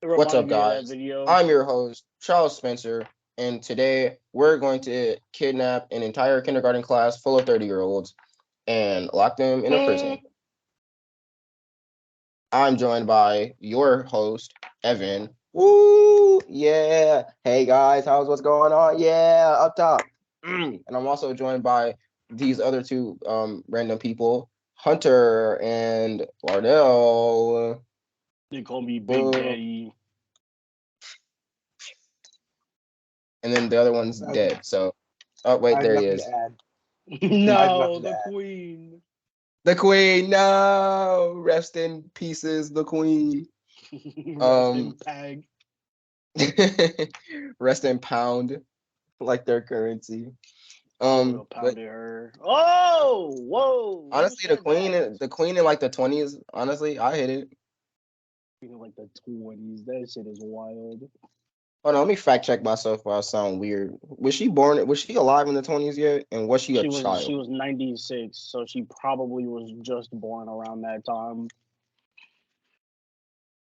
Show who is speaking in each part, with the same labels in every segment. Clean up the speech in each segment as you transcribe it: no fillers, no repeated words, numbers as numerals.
Speaker 1: What's up,
Speaker 2: reminded me of that
Speaker 1: guys?
Speaker 2: video.
Speaker 1: I'm your host, Charles Spencer, and today we're going to kidnap an entire kindergarten class full of 30-year-olds and lock them in a prison. I'm joined by your host, Evan. Woo! Yeah. Hey, guys, what's going on? Yeah, up top. And I'm also joined by these other two random people, Hunter and Lardell.
Speaker 2: They call me Big
Speaker 1: Woo.
Speaker 2: Daddy.
Speaker 1: And then the other one's dead. So, oh, wait,
Speaker 3: I have
Speaker 1: there he
Speaker 3: nothing
Speaker 1: is.
Speaker 3: to add.
Speaker 2: No,
Speaker 3: nothing to
Speaker 2: the
Speaker 3: add.
Speaker 2: queen.
Speaker 1: The queen, no, rest in pieces, the queen.
Speaker 2: Rest in peg.
Speaker 1: Rest in pound, like their currency.
Speaker 2: I would have
Speaker 1: But
Speaker 2: pounded her. Oh, whoa! Who
Speaker 1: honestly, the
Speaker 2: said that?
Speaker 1: queen in like the 20s. Honestly, I hit it.
Speaker 2: Like the 20s. That shit is wild.
Speaker 1: Hold on, let me fact check myself. If I sound weird. Was she born? Was she alive in the 20s yet? And was she a
Speaker 2: She
Speaker 1: child?
Speaker 2: was 96, so she probably was just born around that time.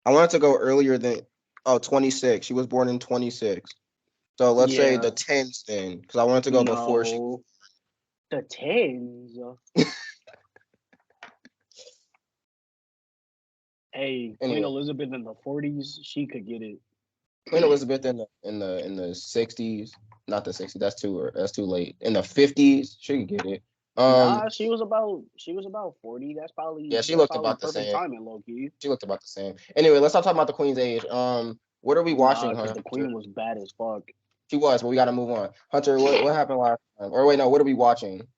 Speaker 1: I wanted to go earlier than 26. She was born in 26. So let's say
Speaker 2: Yeah.
Speaker 1: the 10s then, because I wanted to go before she.
Speaker 2: No. The 10s. Hey, Queen
Speaker 1: Anyway,
Speaker 2: Elizabeth in the 40s, she could get it.
Speaker 1: Queen Elizabeth in the 60s, not the 60s. That's too late. In the 50s, she could get it.
Speaker 2: Nah, she was about 40.
Speaker 1: Yeah, she
Speaker 2: That's
Speaker 1: looked
Speaker 2: probably
Speaker 1: about the
Speaker 2: perfect
Speaker 1: same.
Speaker 2: timing, low key.
Speaker 1: She looked about the same. Anyway, let's not talk about the Queen's age. What are we
Speaker 2: Nah,
Speaker 1: watching,
Speaker 2: because
Speaker 1: Hunter?
Speaker 2: the Queen was bad as fuck.
Speaker 1: She was, but we got to move on. Hunter, what happened last time? Or wait, no, what are we watching?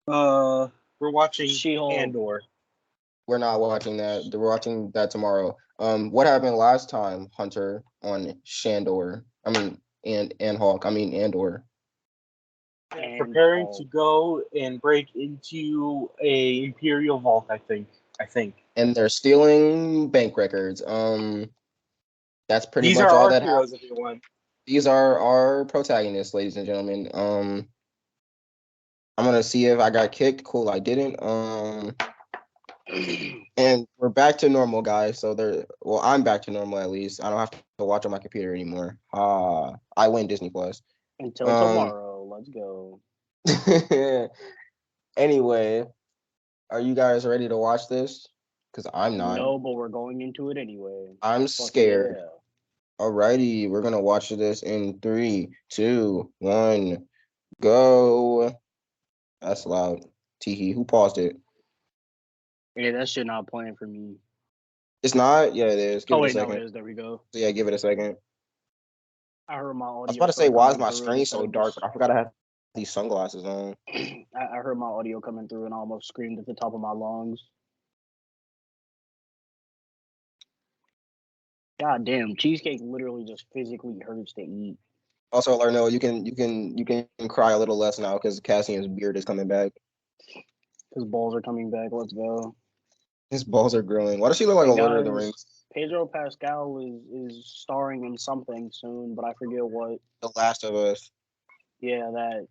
Speaker 3: We're watching
Speaker 2: She-Hulk.
Speaker 3: Andor.
Speaker 1: We're not watching that. We're watching that tomorrow. What happened last time, Hunter, on Shandor? I mean, and Hawk. I mean, Andor.
Speaker 2: And
Speaker 3: Preparing
Speaker 2: Hulk.
Speaker 3: to go and break into a Imperial vault, I think.
Speaker 1: And they're stealing bank records. That's pretty
Speaker 3: These
Speaker 1: much
Speaker 3: are
Speaker 1: all
Speaker 3: our
Speaker 1: that
Speaker 3: heroes,
Speaker 1: happened.
Speaker 3: everyone.
Speaker 1: These are our protagonists, ladies and gentlemen. I'm gonna see if I got kicked. Cool, I didn't. And we're back to normal, guys. So I'm back to normal at least. I don't have to watch on my computer anymore. I win Disney Plus.
Speaker 2: Until tomorrow. Let's go.
Speaker 1: Anyway, are you guys ready to watch this? Because I'm not.
Speaker 2: No, but we're going into it anyway.
Speaker 1: I'm
Speaker 2: Fuck
Speaker 1: scared.
Speaker 2: yeah.
Speaker 1: Alrighty, we're gonna watch this in 3, 2, 1, go. That's loud. Teehee. Who paused it?
Speaker 2: Yeah, that shit not playing for me.
Speaker 1: It's not? Yeah, it is. Give
Speaker 2: Oh,
Speaker 1: it a
Speaker 2: wait, no,
Speaker 1: second.
Speaker 2: it is. There we go.
Speaker 1: So yeah, give it a second.
Speaker 2: I heard my
Speaker 1: I was
Speaker 2: audio
Speaker 1: about to say,
Speaker 2: start
Speaker 1: why is
Speaker 2: coming
Speaker 1: my
Speaker 2: through
Speaker 1: screen so
Speaker 2: instead of
Speaker 1: dark?
Speaker 2: just.
Speaker 1: But I forgot I have these sunglasses on.
Speaker 2: I heard my audio coming through and I almost screamed at the top of my lungs. God damn, cheesecake literally just physically hurts to eat.
Speaker 1: Also, Larnell, you can cry a little less now because Cassian's beard is coming back.
Speaker 2: His balls are coming back. Let's go.
Speaker 1: His balls are growing. Why does she look like
Speaker 2: Hey
Speaker 1: a Lord of the
Speaker 2: guys,
Speaker 1: Rings?
Speaker 2: Pedro Pascal is starring in something soon, but I forget what.
Speaker 1: The Last of Us.
Speaker 2: Yeah, that.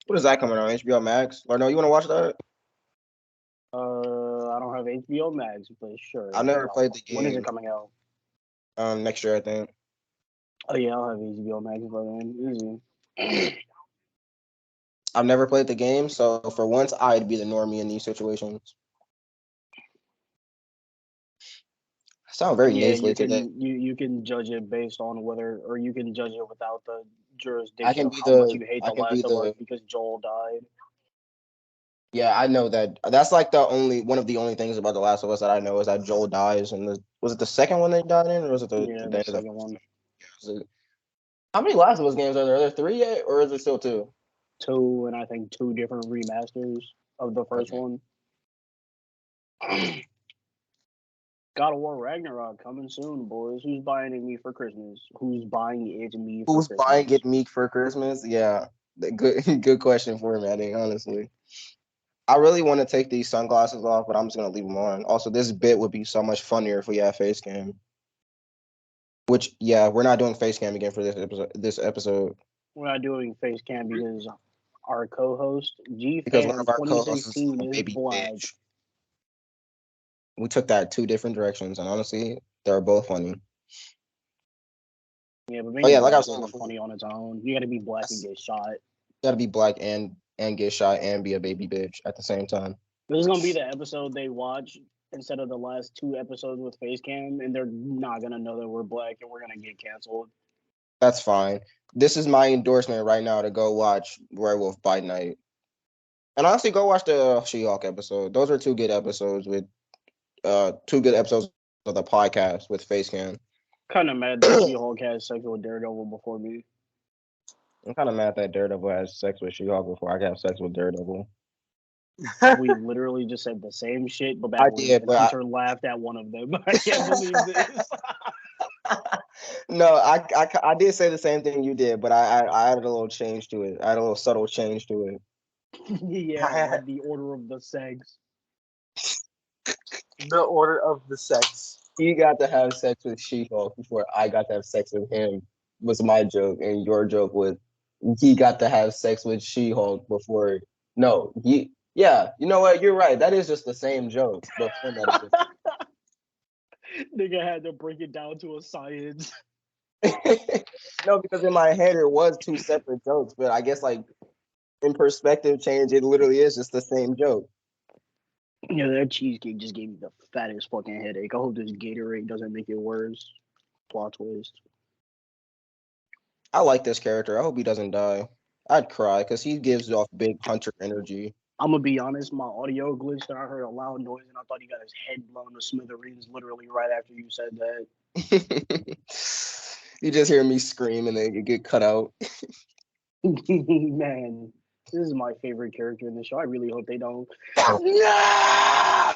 Speaker 1: What is that coming on? HBO Max? Larnell, you want to watch that?
Speaker 2: I don't have HBO Max, but sure.
Speaker 1: I've never played the
Speaker 2: When is it
Speaker 1: game.
Speaker 2: coming out?
Speaker 1: Next year, I think.
Speaker 2: Oh yeah, I'll have HBO Max by then. Easy.
Speaker 1: I've never played the game, so for once, I'd be the normie in these situations. I sound very
Speaker 2: Yeah,
Speaker 1: nasally today.
Speaker 2: you can judge it based on whether, or you can judge it without the
Speaker 1: I
Speaker 2: jurisdiction
Speaker 1: can
Speaker 2: of
Speaker 1: be
Speaker 2: how much
Speaker 1: the.
Speaker 2: you hate
Speaker 1: I
Speaker 2: The
Speaker 1: can be
Speaker 2: Last of Us
Speaker 1: the.
Speaker 2: because Joel died.
Speaker 1: Yeah, I know that. That's like one of the only things about The Last of Us that I know is that Joel dies. And was it the second one they died in, or was it
Speaker 2: Yeah,
Speaker 1: the
Speaker 2: the
Speaker 1: end of the
Speaker 2: second one.
Speaker 1: first? How many Last of Us games are there? Are there 3 yet, or is it still 2?
Speaker 2: Two, and I think two different remasters of the first
Speaker 1: Okay.
Speaker 2: one. God of War Ragnarok coming soon, boys. Who's buying it me for Christmas? Who's buying it me for
Speaker 1: Who's buying
Speaker 2: Christmas?
Speaker 1: it Meek for Christmas? Yeah, good good question for me, I think, honestly. I really want to take these sunglasses off, but I'm just gonna leave them on. Also, this bit would be so much funnier if we had face cam. Which, yeah, we're not doing face cam again for this episode.
Speaker 2: We're not doing face cam because our co-host G
Speaker 1: Because one
Speaker 2: Fan
Speaker 1: of our co-hosts is
Speaker 2: 2016
Speaker 1: a
Speaker 2: is
Speaker 1: baby
Speaker 2: black.
Speaker 1: bitch. We took that two different directions, and honestly, they're both funny.
Speaker 2: Yeah, but
Speaker 1: Oh
Speaker 2: maybe
Speaker 1: yeah, like I
Speaker 2: black
Speaker 1: was saying
Speaker 2: isn't
Speaker 1: before,
Speaker 2: funny on its own. You got to be black and
Speaker 1: that's
Speaker 2: get shot.
Speaker 1: gotta be black and get shot and be a baby bitch at the same time.
Speaker 2: This is gonna be the episode they watch instead of the last two episodes with face cam, and they're not gonna know that we're black and we're gonna get canceled.
Speaker 1: That's fine. This is my endorsement right now to go watch Werewolf by Night. And honestly, go watch the She-Hulk episode. Those are two good episodes of the podcast with Facecam.
Speaker 2: Kind of mad that She-Hulk has sex with Daredevil before me.
Speaker 1: I'm kind of mad that Daredevil has sex with She-Hulk before I can have sex with Daredevil.
Speaker 2: We literally just said the same shit, but
Speaker 1: I
Speaker 2: backwards.
Speaker 1: did,
Speaker 2: And
Speaker 1: but
Speaker 2: Hunter laughed at one of them. I can't believe this.
Speaker 1: no, I did say the same thing you did, but I added a little change to it. I had a little subtle change to it.
Speaker 2: Yeah, like the order of the sex.
Speaker 3: The order of the sex.
Speaker 1: He got to have sex with She-Hulk before I got to have sex with him. Was my joke, and your joke was he got to have sex with She-Hulk before. No, yeah, you know what? You're right. That is just the same joke. The format is
Speaker 2: Nigga had to break it down to a science.
Speaker 1: no, because in my head it was two separate jokes, but I guess like in perspective change, it literally is just the same joke.
Speaker 2: Yeah, that cheesecake just gave me the fattest fucking headache. I hope this Gatorade doesn't make it worse. Plot twist.
Speaker 1: I like this character. I hope he doesn't die. I'd cry because he gives off big Hunter energy.
Speaker 2: I'm gonna be honest, my audio glitched and I heard a loud noise and I thought he got his head blown to smithereens literally right after you said that.
Speaker 1: You just hear me scream and then you get cut out.
Speaker 2: Man, this is my favorite character in the show. I really hope they don't.
Speaker 1: No!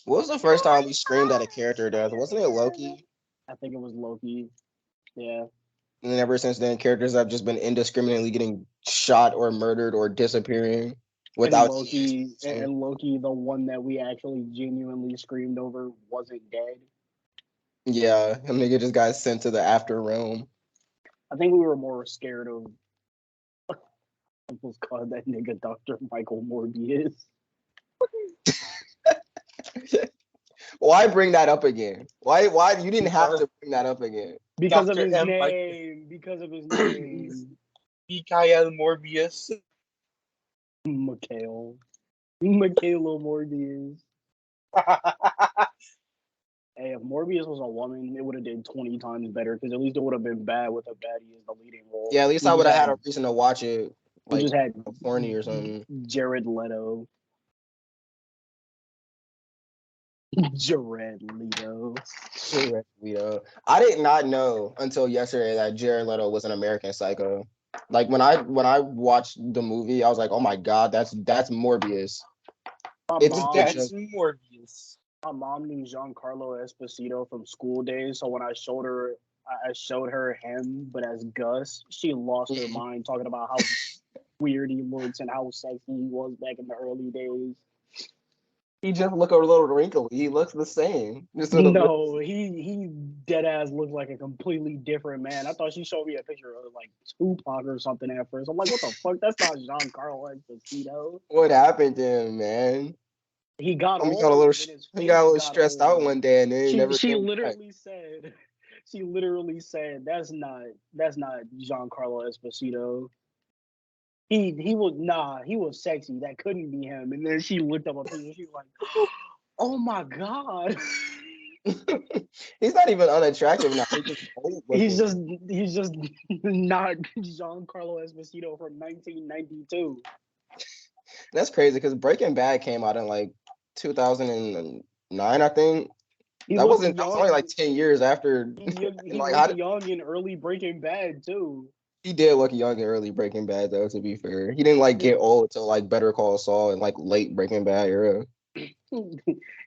Speaker 1: What was the first time we screamed at a character death? Wasn't it Loki?
Speaker 2: I think it was Loki. Yeah.
Speaker 1: And then ever since then, characters have just been indiscriminately getting shot or murdered or disappearing without
Speaker 2: And Loki, the one that we actually genuinely screamed over, wasn't dead.
Speaker 1: Yeah, a nigga just got sent to the after realm.
Speaker 2: I think we were more scared of almost called that nigga Dr. Michael Morbius.
Speaker 1: Why bring that up again? Why you didn't have to bring that up again?
Speaker 2: Because
Speaker 3: Dr.
Speaker 2: of his
Speaker 3: M.
Speaker 2: name. Because of his name.
Speaker 3: Mikael Morbius.
Speaker 2: Mikhail. Michaela Morbius. Hey, if Morbius was a woman, it would have did 20 times better because at least it would have been bad with a baddie as the leading role.
Speaker 1: Yeah, at least I would have had a reason to watch it.
Speaker 2: We just had
Speaker 1: horny or something.
Speaker 2: Jared Leto. Jared Leto.
Speaker 1: I did not know until yesterday that Jared Leto was an American Psycho. Like when I watched the movie, I was like, oh my god, that's Morbius.
Speaker 3: That's Morbius.
Speaker 2: My mom knew Giancarlo Esposito from School Days, so when I showed her him, but as Gus, she lost her mind talking about how weird he looks and how sexy he was back in the early days.
Speaker 1: He just look a little wrinkly. He looks the same.
Speaker 2: No, he dead ass looks like a completely different man. I thought she showed me a picture of like Tupac or something at first. I'm like, what the fuck? That's not Giancarlo Esposito.
Speaker 1: What happened to him, man?
Speaker 2: He got old.
Speaker 1: He got a little stressed out one day, and then he never.
Speaker 2: She literally said, that's not Giancarlo Esposito. He was sexy. That couldn't be him. And then she looked up a picture. She was like, oh my god.
Speaker 1: He's not even unattractive now.
Speaker 2: He's just not Giancarlo Esposito from 1992.
Speaker 1: That's crazy because Breaking Bad came out in like 2009, I think. That was only like 10 years after.
Speaker 2: He was young in early Breaking Bad too.
Speaker 1: He did look young in early Breaking Bad, though. To be fair, he didn't like get old till like Better Call Saul and like late Breaking Bad era.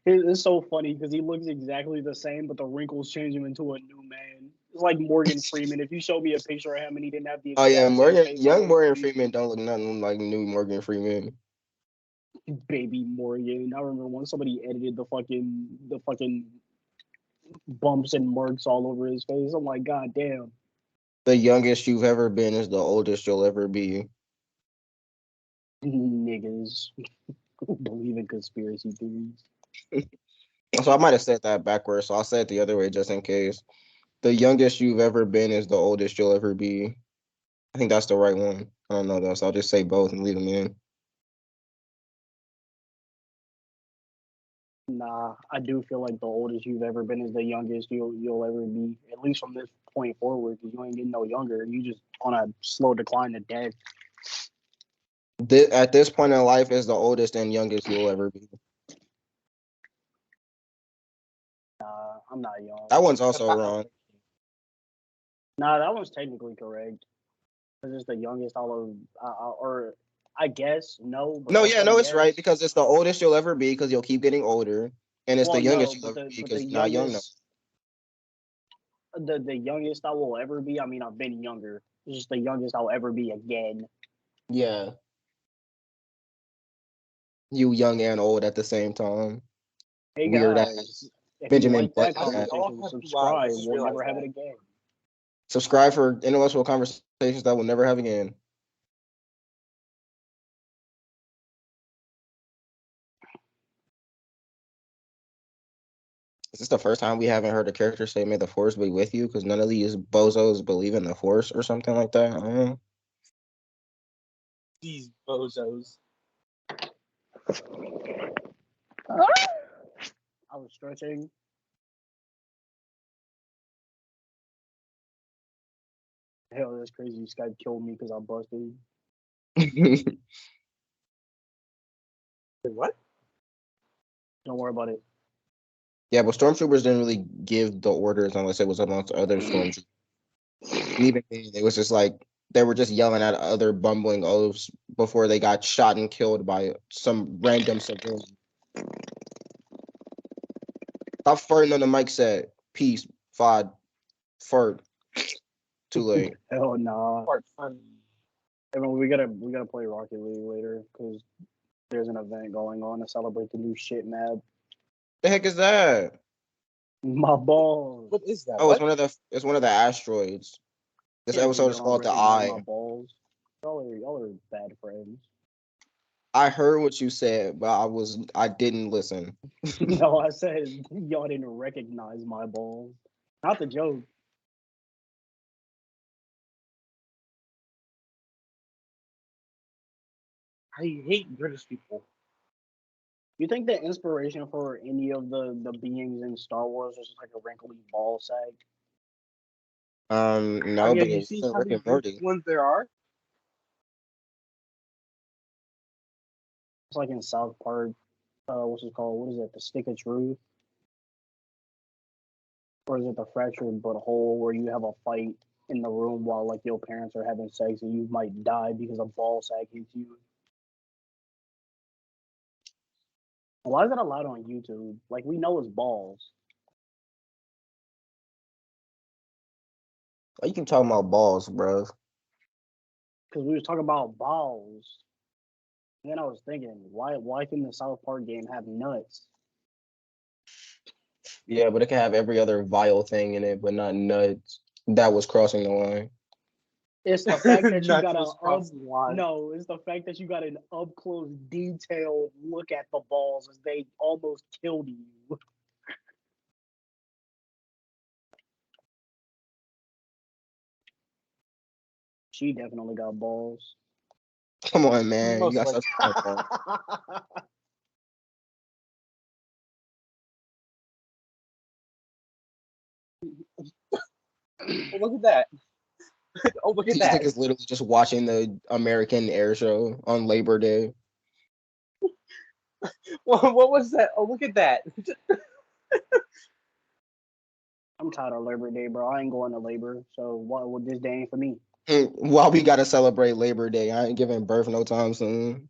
Speaker 2: It's so funny because he looks exactly the same, but the wrinkles change him into a new man. It's like Morgan Freeman. If you show me a picture of him and he didn't have the
Speaker 1: young Morgan Freeman don't look nothing like new Morgan Freeman.
Speaker 2: Baby Morgan. I remember when somebody edited the fucking bumps and marks all over his face. I'm like, god damn.
Speaker 1: The youngest you've ever been is the oldest you'll ever be.
Speaker 2: Niggas who believe in conspiracy theories.
Speaker 1: So I might have said that backwards. So I'll say it the other way just in case. The youngest you've ever been is the oldest you'll ever be. I think that's the right one. I don't know though, so I'll just say both and leave them in.
Speaker 2: Nah, I do feel like the oldest you've ever been is the youngest you'll ever be, at least from this point forward, because you ain't getting no younger. You just on a slow decline to death.
Speaker 1: At this point in life is the oldest and youngest you'll ever be.
Speaker 2: Nah, I'm not young.
Speaker 1: That one's also wrong.
Speaker 2: Nah, that one's technically correct. Because it's the youngest or I guess no, but
Speaker 1: No,
Speaker 2: also
Speaker 1: yeah, no, it's
Speaker 2: yes.
Speaker 1: right because it's the oldest you'll ever be because you'll keep getting older, and it's
Speaker 2: Well,
Speaker 1: the
Speaker 2: no,
Speaker 1: youngest you'll
Speaker 2: but
Speaker 1: ever
Speaker 2: the
Speaker 1: be
Speaker 2: but
Speaker 1: because
Speaker 2: the
Speaker 1: you're not young no.
Speaker 2: youngest the youngest I will ever be. I mean, I've been younger. It's just the youngest I'll ever be again.
Speaker 1: Yeah, you young and old at the same time.
Speaker 2: Hey
Speaker 1: Weird
Speaker 2: guys,
Speaker 1: ass
Speaker 2: if you
Speaker 1: Benjamin
Speaker 2: like that
Speaker 3: How do we
Speaker 1: Button ass.
Speaker 3: all
Speaker 2: conversation,
Speaker 3: have blue eyes? I
Speaker 2: subscribe.
Speaker 3: just
Speaker 2: We'll never
Speaker 3: realized
Speaker 2: have it
Speaker 3: that.
Speaker 2: again.
Speaker 1: Subscribe for intellectual conversations that we'll never have again. Is this the first time we haven't heard a character say "May the Force be with you"? Because none of these bozos believe in the Force or something like that. I don't know.
Speaker 3: These bozos.
Speaker 2: I was stretching. Hell, that's crazy. Skype killed me because I busted.
Speaker 3: Wait, what?
Speaker 2: Don't worry about it.
Speaker 1: Yeah, but stormtroopers didn't really give the orders unless it was amongst other stormtroopers. And even then, it was just like they were just yelling at other bumbling oafs before they got shot and killed by some random civilian. Stop farting on the mic set. Peace. Fod. Fart. Too late.
Speaker 2: Hell nah.
Speaker 3: Part fun.
Speaker 2: I mean, we gotta play Rocket League later because there's an event going on to celebrate the new shit map.
Speaker 1: The heck is that?
Speaker 2: My balls.
Speaker 3: What is that?
Speaker 1: Oh,
Speaker 3: What?
Speaker 1: it's one of the asteroids. This
Speaker 2: Can't believe
Speaker 1: episode
Speaker 2: y'all
Speaker 1: is
Speaker 2: don't
Speaker 1: called The
Speaker 2: recognize my
Speaker 1: Eye.
Speaker 2: balls. Y'all are bad friends.
Speaker 1: I heard what you said, but I didn't listen.
Speaker 2: No, I said y'all didn't recognize my balls. Not the joke.
Speaker 3: I hate British people.
Speaker 2: You think the inspiration for any of the beings in Star Wars was just like a wrinkly ball sack?
Speaker 1: No, but
Speaker 3: Have
Speaker 1: it
Speaker 3: you seen
Speaker 1: wasn't
Speaker 3: how
Speaker 1: Rick
Speaker 3: many
Speaker 1: and
Speaker 3: British
Speaker 1: Morty.
Speaker 3: ones there are?
Speaker 2: It's like in South Park. What's it called? What is it? The Stick of Truth, or is it the Fractured But Whole, where you have a fight in the room while like your parents are having sex and you might die because a ball sack hits you? Why is that allowed on YouTube? Like we know it's balls.
Speaker 1: Why you keep talking about balls, bro?
Speaker 2: Because we was talking about balls. And then I was thinking, why can the South Park game have nuts?
Speaker 1: Yeah, but it can have every other vile thing in it, but not nuts. That was crossing the line.
Speaker 2: It's the fact that you
Speaker 3: Nuts
Speaker 2: got
Speaker 3: was crossing the line.
Speaker 2: no, it's the fact that you got an up close, detailed look at the balls as they almost killed you. She definitely got balls.
Speaker 1: Come on, man. You
Speaker 3: Most
Speaker 1: got
Speaker 3: like
Speaker 1: such a ball.
Speaker 3: oh, look at that. Oh, look at
Speaker 1: These
Speaker 3: that.
Speaker 1: niggas literally just watching the American Air Show on Labor Day.
Speaker 3: What was that? Oh, look at that.
Speaker 2: I'm tired of Labor Day, bro. I ain't going to labor, so what this day ain't for me.
Speaker 1: While we gotta celebrate Labor Day, I ain't giving birth no time soon.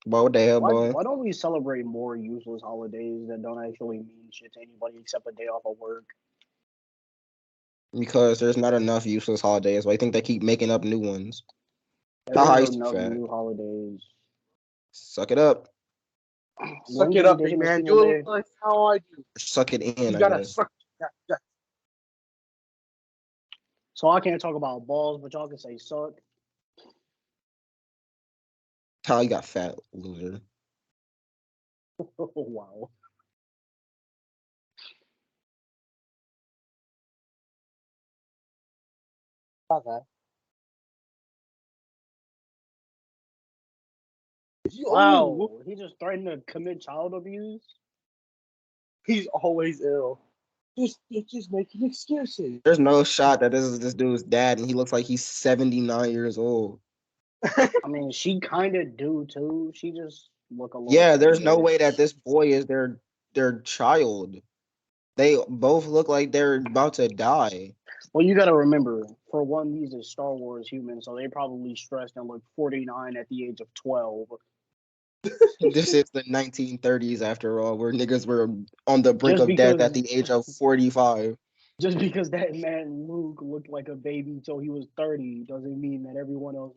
Speaker 1: Boy, what the hell, boy?
Speaker 2: Why don't we celebrate more useless holidays that don't actually mean shit to anybody except a day off of work?
Speaker 1: Because there's not enough useless holidays. But I think they keep making up new ones.
Speaker 2: There
Speaker 1: Haha,
Speaker 2: is
Speaker 1: he's too
Speaker 2: enough
Speaker 1: fat.
Speaker 2: new holidays.
Speaker 1: Suck it up.
Speaker 3: Suck
Speaker 2: When's
Speaker 3: it up, big
Speaker 2: Indigenous
Speaker 3: man.
Speaker 2: People
Speaker 3: Do
Speaker 2: Day?
Speaker 3: it like how I do.
Speaker 1: Suck it in,
Speaker 3: You
Speaker 1: I
Speaker 3: gotta
Speaker 1: mean.
Speaker 3: suck. Yeah.
Speaker 2: So I can't talk about balls, but y'all can say suck.
Speaker 1: How you got fat, loser?
Speaker 2: Wow.
Speaker 3: Okay.
Speaker 2: Wow. He just threatened to commit child abuse.
Speaker 3: He's always ill. Just making excuses.
Speaker 1: There's no shot that this is this dude's dad, and he looks like he's 79 years old.
Speaker 2: I mean, she kind of do too. She just look a little.
Speaker 1: Yeah, there's no
Speaker 2: older.
Speaker 1: way that this boy is their child. They both look like they're about to die.
Speaker 2: Well, you got to remember, for one, these are Star Wars humans, so they probably stressed and looked 49 at the age of 12.
Speaker 1: This is the 1930s after all, where niggas were on the brink
Speaker 2: Just
Speaker 1: of death at
Speaker 2: because,
Speaker 1: the age of 45.
Speaker 2: just because that man Luke looked like a baby till he was 30 doesn't mean that everyone else.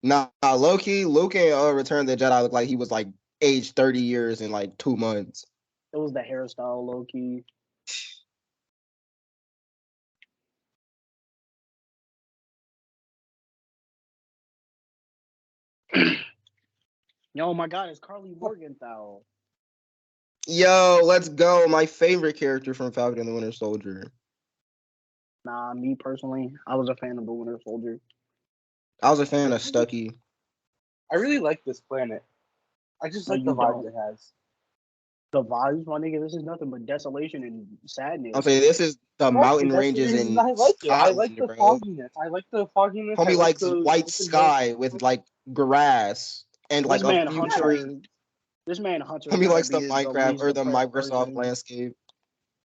Speaker 1: Nah, low-key, Luke in Return of the Jedi looked like he was like age 30 years in like 2 months.
Speaker 2: It was the hairstyle, low key. Oh my God, it's Carly Morgenthau.
Speaker 1: Yo, let's go. My favorite character from Falcon and the Winter Soldier.
Speaker 2: Nah, me personally, I was a fan of the Winter Soldier.
Speaker 1: I was a fan of Stucky.
Speaker 3: I really like this planet. I just like the vibes it has.
Speaker 2: The vibes, my nigga, this is nothing but desolation and sadness.
Speaker 1: I'm saying this is the mountain ranges in
Speaker 3: I like it. I like the
Speaker 1: bro.
Speaker 3: fogginess. I like the fogginess.
Speaker 1: Homie likes
Speaker 3: the
Speaker 1: white sky with like grass and like a few trees.
Speaker 2: This man Hunter.
Speaker 1: Homie likes the Minecraft or the Microsoft landscape.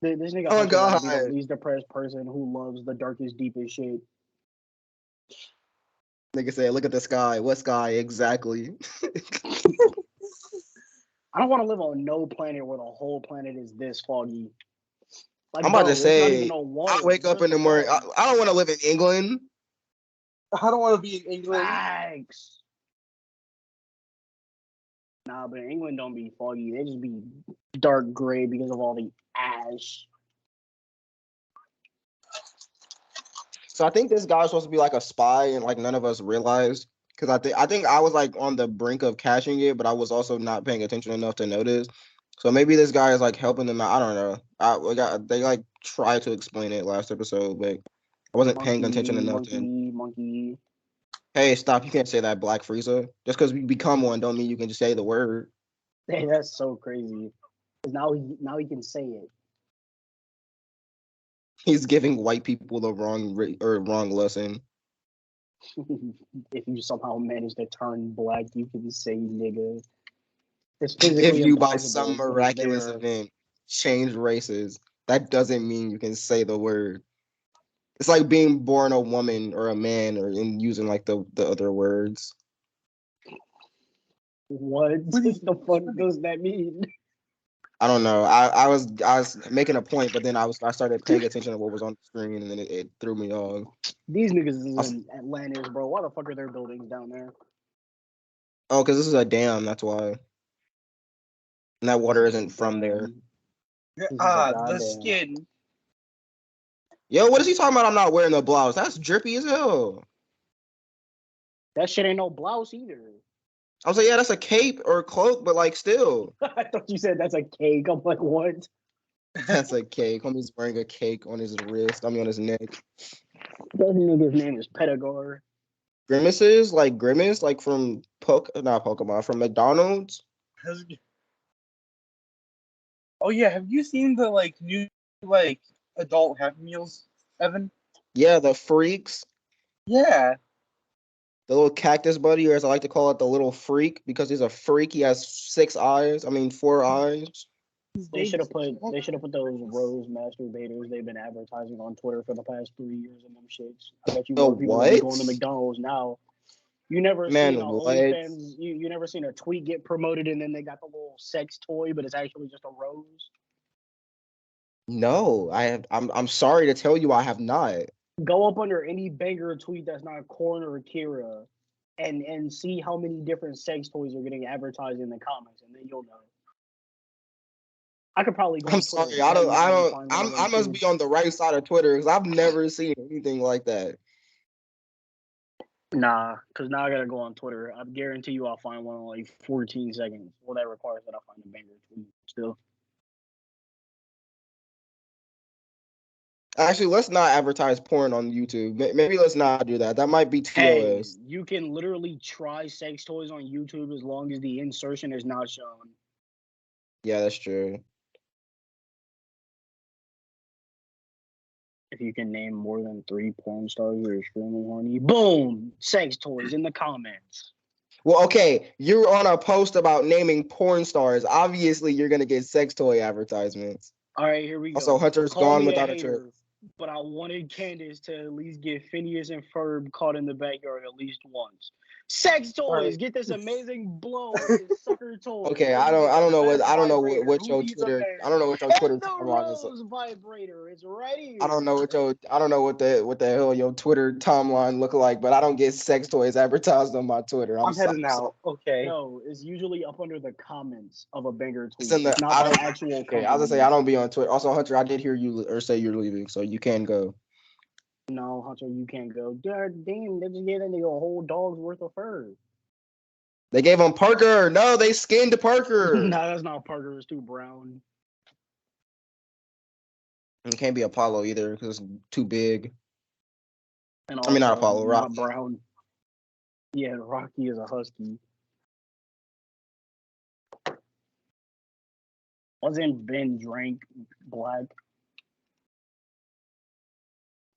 Speaker 2: This nigga
Speaker 1: Oh
Speaker 2: Hunter
Speaker 1: God,
Speaker 2: be the least depressed person who loves the darkest, deepest shit.
Speaker 1: Nigga said, "Look at the sky. What sky exactly?"
Speaker 2: I don't want to live on no planet where the whole planet is this foggy. Like,
Speaker 1: I'm about to say, I wake up in the morning. I don't want to live in England.
Speaker 3: I don't want to be in England.
Speaker 2: Thanks. Nah, but England don't be foggy. They just be dark gray because of all the ash.
Speaker 1: So I think this guy was supposed to be like a spy, and like none of us realized. Because I think I was like on the brink of catching it, but I was also not paying attention enough to notice. So maybe this guy is like helping them out. I don't know. They like tried to explain it last episode, but I wasn't paying attention enough to.
Speaker 2: Monkey.
Speaker 1: Hey, stop! You can't say that, Black Frieza. Just because we become one, don't mean you can just say the word.
Speaker 2: Hey, that's so crazy. Now he can say it.
Speaker 1: He's giving white people the wrong lesson.
Speaker 2: If you somehow manage to turn black, you can say nigga. It's
Speaker 1: If
Speaker 2: physically
Speaker 1: you by
Speaker 2: impossible,
Speaker 1: some
Speaker 2: but it's
Speaker 1: miraculous
Speaker 2: there.
Speaker 1: event change races, that doesn't mean you can say the word. It's like being born a woman or a man or in using like the other words.
Speaker 2: What the fuck does that mean?
Speaker 1: I don't know. I was making a point, but then I started paying attention to what was on the screen, and then it threw me off.
Speaker 2: These niggas is in Atlantis, bro. Why the fuck are there buildings down there?
Speaker 1: Oh, because this is a dam. That's why. And that water isn't from there.
Speaker 3: The skin.
Speaker 1: Yo, what is he talking about? I'm not wearing the blouse. That's drippy as hell.
Speaker 2: That shit ain't no blouse either.
Speaker 1: I was like, yeah, that's a cape or a cloak, but like still.
Speaker 2: I thought you said that's a cake. I'm like, what?
Speaker 1: That's a cake. Homie's wearing a cake on his wrist. I mean, on his neck.
Speaker 2: That nigga's name is Pedagar.
Speaker 1: Grimaces, like Grimace, like from not Pokemon, from McDonald's.
Speaker 3: Oh yeah, have you seen the like new like adult Happy Meals, Evan?
Speaker 1: Yeah, the freaks.
Speaker 3: Yeah.
Speaker 1: The little cactus buddy, or as I like to call it, the little freak, because he's a freak. He has 4 eyes.
Speaker 2: They should have put those rose masturbators they've been advertising on Twitter for the past 3 years in them shits. I bet you more people will be going to McDonald's now. You never seen a OnlyFans, you never seen a tweet get promoted and then they got the little sex toy, but it's actually just a rose.
Speaker 1: No, I have. I'm sorry to tell you, I have not.
Speaker 2: Go up under any banger tweet that's not Korn or Akira, and see how many different sex toys are getting advertised in the comments, and then you'll know. I could probably go.
Speaker 1: I'm sorry. I must be on the right side of Twitter because I've never seen anything like that.
Speaker 2: Nah, because now I gotta go on Twitter. I guarantee you I'll find one in like 14 seconds. Well, that requires that I find a banger tweet still.
Speaker 1: Actually, let's not advertise porn on YouTube. Maybe let's not do that. That might be
Speaker 2: Hey,
Speaker 1: TOS.
Speaker 2: you can literally try sex toys on YouTube as long as the insertion is not shown.
Speaker 1: Yeah, that's true.
Speaker 2: If you can name more than 3 porn stars who are extremely horny, boom! Sex toys in the comments.
Speaker 1: Well, okay, you're on a post about naming porn stars. Obviously, you're gonna get sex toy advertisements.
Speaker 2: All right, here we go.
Speaker 1: Also, Hunter's
Speaker 2: Call
Speaker 1: gone
Speaker 2: me a
Speaker 1: without a trick.
Speaker 2: hater, but I wanted Candace to at least get Phineas and Ferb caught in the backyard at least once. Sex toys,
Speaker 3: Right.
Speaker 2: get this amazing blow with this sucker toy.
Speaker 1: Okay,
Speaker 2: Let
Speaker 1: I
Speaker 2: me get
Speaker 1: don't
Speaker 2: the
Speaker 1: know what
Speaker 2: best
Speaker 1: I don't know
Speaker 2: vibrator.
Speaker 1: what
Speaker 2: Who
Speaker 1: your
Speaker 2: needs a
Speaker 1: Twitter
Speaker 2: man?
Speaker 1: I don't know what your Twitter
Speaker 2: And the
Speaker 1: timeline is.
Speaker 2: rose vibrator is right here.
Speaker 1: I don't know what the hell your Twitter timeline look like, but I don't get sex toys advertised on my Twitter.
Speaker 3: I'm heading out. Okay.
Speaker 2: No, it's usually up under the comments of a banger tweet.
Speaker 1: It's in the
Speaker 2: not
Speaker 1: I
Speaker 2: by
Speaker 1: don't
Speaker 2: actual
Speaker 1: okay. I was gonna say
Speaker 2: company.
Speaker 1: I don't be on Twitter. Also, Hunter, I did hear you or say you're leaving, so you can go.
Speaker 2: No, Hunter, you can't go. God damn, they just gave that nigga a whole dog's worth of fur.
Speaker 1: They gave him Parker. No, they skinned Parker.
Speaker 2: No, that's not Parker. It's too brown.
Speaker 1: It can't be Apollo either because it's too big.
Speaker 2: And
Speaker 1: I mean, not
Speaker 2: also
Speaker 1: Apollo,
Speaker 2: not
Speaker 1: Rocky.
Speaker 2: brown. Yeah, Rocky is a husky. Wasn't Ben Drank black?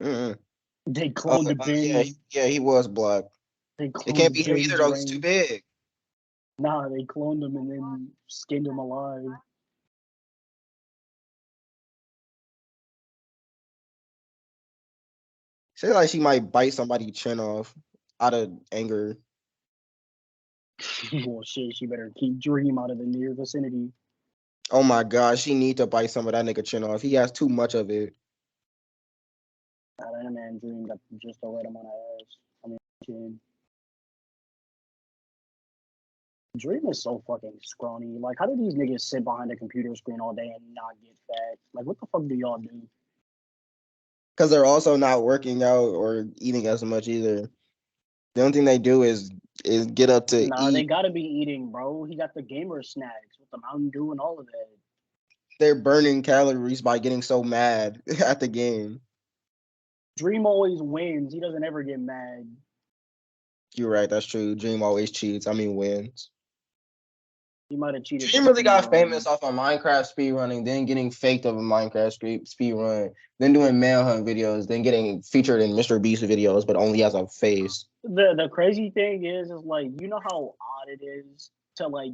Speaker 1: Mm-mm.
Speaker 2: They cloned Ben.
Speaker 1: Yeah, he was black.
Speaker 2: They
Speaker 1: It can't
Speaker 2: cloned
Speaker 1: be him
Speaker 2: Ben
Speaker 1: either though. He's too
Speaker 2: Drank.
Speaker 1: big.
Speaker 2: Nah, they cloned him and then skinned him alive.
Speaker 1: Say like she might bite somebody's chin off out of anger.
Speaker 2: Well, shit, she better keep Dream out of the near vicinity.
Speaker 1: Oh my god, she need to bite some of that nigga chin off. He has too much of it.
Speaker 2: That man Dream got just the right amount of ass. I mean, chin. Dream is so fucking scrawny. Like, how do these niggas sit behind a computer screen all day and not get fat? Like, what the fuck do y'all do?
Speaker 1: Because they're also not working out or eating as much either. The only thing they do is get up to
Speaker 2: Nah, they
Speaker 1: eat.
Speaker 2: gotta be eating, bro. He got the gamer snacks with the Mountain Dew and all of that.
Speaker 1: They're burning calories by getting so mad at the game.
Speaker 2: Dream always wins. He doesn't ever get mad.
Speaker 1: You're right, that's true. Dream always cheats. I mean wins.
Speaker 2: He might have cheated.
Speaker 1: Dream
Speaker 2: the
Speaker 1: really got
Speaker 2: speed
Speaker 1: famous
Speaker 2: run.
Speaker 1: off of Minecraft speedrunning, then getting faked of a Minecraft speed run, then doing manhunt videos, then getting featured in Mr. Beast videos, but only as a face.
Speaker 2: The crazy thing is like, you know how odd it is to like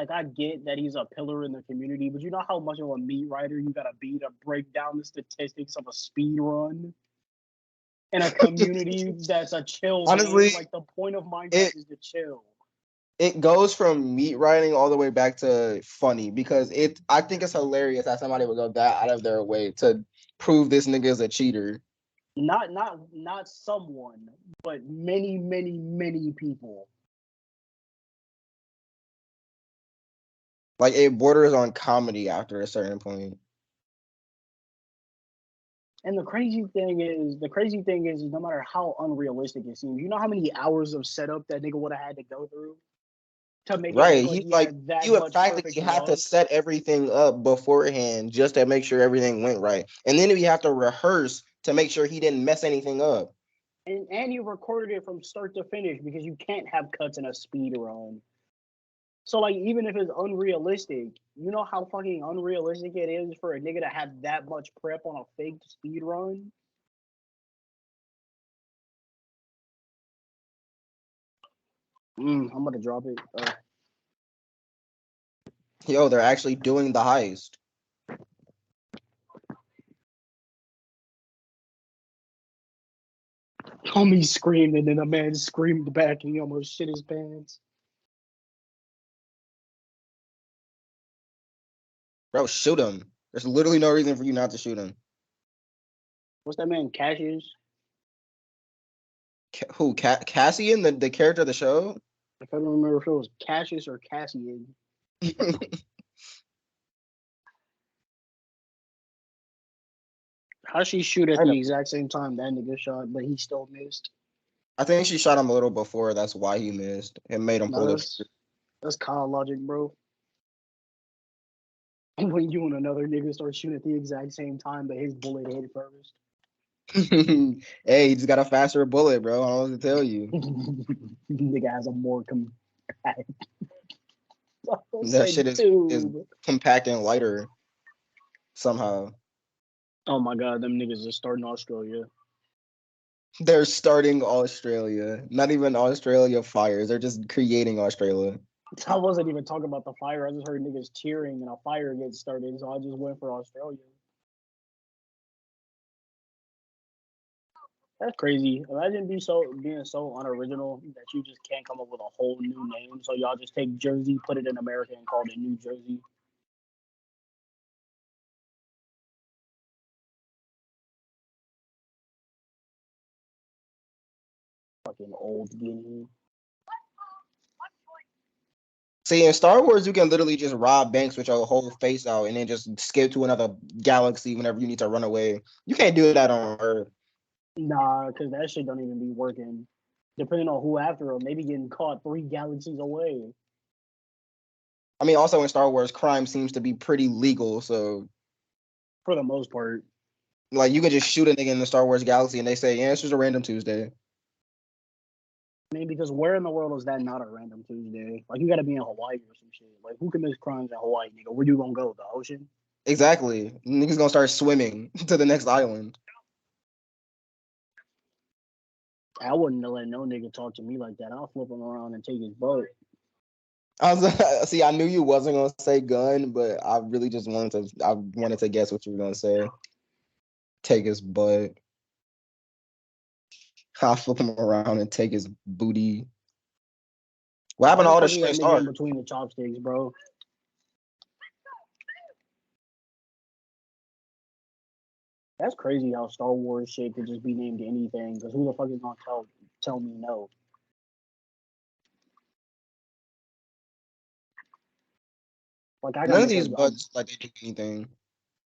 Speaker 2: I get that he's a pillar in the community, but you know how much of a meat writer you gotta be to break down the statistics of a speed run in a community that's a chill
Speaker 1: Honestly,
Speaker 2: game. Like, the point of Minecraft
Speaker 1: it
Speaker 2: is to chill.
Speaker 1: it goes from meat writing all the way back to funny because I think it's hilarious that somebody would go that out of their way to prove this nigga is a cheater.
Speaker 2: Not someone, but many people.
Speaker 1: Like it borders on comedy after a certain point.
Speaker 2: And the crazy thing is, no matter how unrealistic it seems, you know how many hours of setup that nigga would have had to go through to make it
Speaker 1: Right.
Speaker 2: look like
Speaker 1: He
Speaker 2: he
Speaker 1: like
Speaker 2: had that
Speaker 1: you would
Speaker 2: much
Speaker 1: practically
Speaker 2: perfect
Speaker 1: have to
Speaker 2: luck.
Speaker 1: set everything up beforehand just to make sure everything went right. And then we have to rehearse to make sure he didn't mess anything up.
Speaker 2: And you recorded it from start to finish because you can't have cuts in a speed run. So like, even if it's unrealistic, you know how fucking unrealistic it is for a nigga to have that much prep on a fake speed run? I'm gonna drop it.
Speaker 1: Yo, they're actually doing the heist.
Speaker 2: Homie screamed, and then a man screamed back, and he almost shit his pants.
Speaker 1: Bro, shoot him. There's literally no reason for you not to shoot him.
Speaker 2: What's that man, Cassius?
Speaker 1: Who? Cassian, the character of the show?
Speaker 2: I couldn't remember if it was Cassius or Cassian. How she shoot at
Speaker 1: I know.
Speaker 2: the exact same time that nigga shot, but he still missed?
Speaker 1: I think she shot him a little before. That's why he missed. It made him
Speaker 2: No,
Speaker 1: pull it.
Speaker 2: that's Kyle logic, bro. When you and another nigga start shooting at the exact same time, but his bullet hit first.
Speaker 1: Hey, he just got a faster bullet, bro. I don't know what to tell you.
Speaker 2: Nigga has a more compact.
Speaker 1: That shit is compact and lighter somehow.
Speaker 2: Oh my god, them niggas are starting Australia.
Speaker 1: They're starting Australia. Not even Australia fires. They're just creating Australia.
Speaker 2: I wasn't even talking about the fire. I just heard niggas cheering and a fire gets started, so I just went for Australia. That's crazy. Imagine being so unoriginal that you just can't come up with a whole new name. So y'all just take Jersey, put it in America, and call it New Jersey. Fucking old Guinea.
Speaker 1: See, in Star Wars, you can literally just rob banks with your whole face out and then just skip to another galaxy whenever you need to run away. You can't do that on Earth.
Speaker 2: Nah, because that shit don't even be working. Depending on who after them, they be getting caught 3 galaxies away.
Speaker 1: I mean, also in Star Wars, crime seems to be pretty legal, so
Speaker 2: For the most part.
Speaker 1: like you could just shoot a nigga in the Star Wars galaxy and they say, yeah, it's just a random Tuesday.
Speaker 2: I mean, because where in the world is that not a random Tuesday? Like, you gotta be in Hawaii or some shit. Like, who commits crimes in Hawaii, nigga? Where you gonna go? The ocean?
Speaker 1: Exactly. Niggas gonna start swimming to the next island.
Speaker 2: I wouldn't let no nigga talk to me like that. I'll flip him around and take his boat.
Speaker 1: See, I knew you wasn't gonna say gun, but I really just wanted to guess what you were gonna say. Take his butt. I'll flip him around and take his booty. What happened to all the shit
Speaker 2: that
Speaker 1: Star?
Speaker 2: nigga in between the chopsticks, bro? That's crazy how Star Wars shit could just be named anything. Because who the fuck is gonna tell me no? Like I
Speaker 1: None
Speaker 2: can
Speaker 1: of
Speaker 2: make
Speaker 1: these butts like they do anything.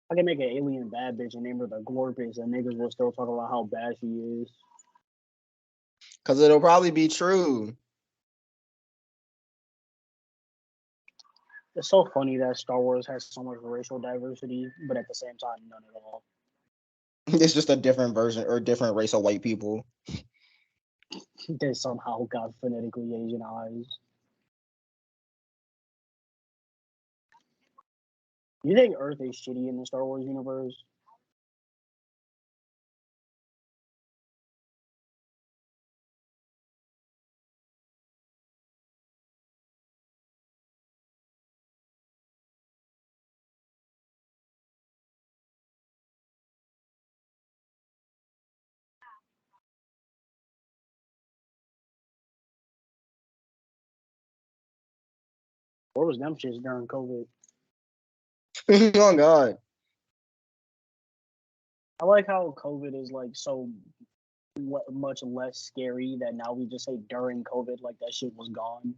Speaker 2: I can make an alien bad bitch and name her the Glorpus, and niggas will still talk about how bad she is.
Speaker 1: Cause it'll probably be true.
Speaker 2: It's so funny that Star Wars has so much racial diversity, but at the same time, none at all.
Speaker 1: It's just a different version or different race of white people.
Speaker 2: They somehow got phonetically Asian eyes. You think Earth is shitty in the Star Wars universe? Where was them shits during COVID?
Speaker 1: Oh God.
Speaker 2: I like how COVID is like so much less scary that now we just say during COVID, like that shit was gone.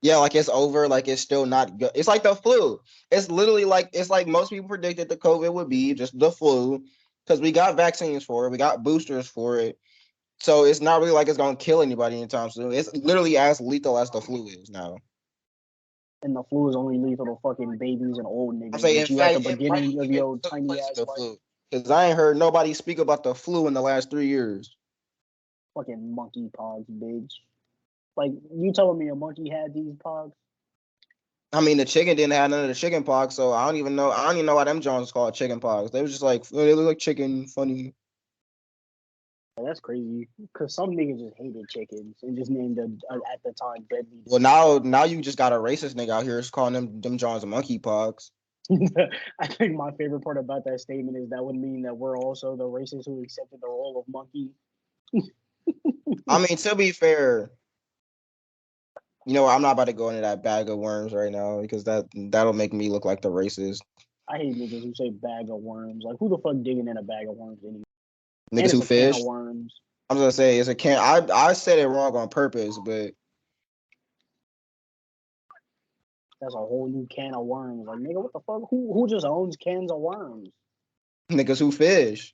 Speaker 1: Yeah, like it's over. Like it's still not good. It's like the flu. It's literally like it's like most people predicted the COVID would be just the flu because we got vaccines for it, we got boosters for it. So it's not really like it's gonna kill anybody anytime soon. It's literally as lethal as the flu is now.
Speaker 2: And the flu is only lethal to fucking babies and old
Speaker 1: I'm
Speaker 2: niggas,
Speaker 1: saying, in
Speaker 2: which you at the
Speaker 1: fact, it
Speaker 2: beginning
Speaker 1: might
Speaker 2: of
Speaker 1: even
Speaker 2: your
Speaker 1: took
Speaker 2: tiny
Speaker 1: place
Speaker 2: ass
Speaker 1: the
Speaker 2: life.
Speaker 1: flu because I ain't heard nobody speak about the flu in the last 3 years.
Speaker 2: Fucking monkey pox, bitch. Like, you telling me a monkey had these pox?
Speaker 1: I mean, the chicken didn't have none of the chicken pox, so I don't even know. I don't even know why them Jones called chicken pox. They was just like they look like chicken, funny.
Speaker 2: That's crazy. Because some niggas just hated chickens and just named them, at the time, deadly.
Speaker 1: Well, now you just got a racist nigga out here calling them Jones monkey pox.
Speaker 2: I think my favorite part about that statement is that would mean that we're also the racists who accepted the role of monkey.
Speaker 1: I mean, to be fair, you know, I'm not about to go into that bag of worms right now because that'll make me look like the racist.
Speaker 2: I hate niggas who say bag of worms. Like, who the fuck digging in a bag of worms anymore? And
Speaker 1: Niggas
Speaker 2: it's
Speaker 1: who
Speaker 2: a can of
Speaker 1: fish.
Speaker 2: worms.
Speaker 1: I'm gonna say it's a can. I said it wrong on purpose, but
Speaker 2: That's a whole new can of worms. Like, nigga, what the fuck? Who just owns cans of worms?
Speaker 1: niggas who fish.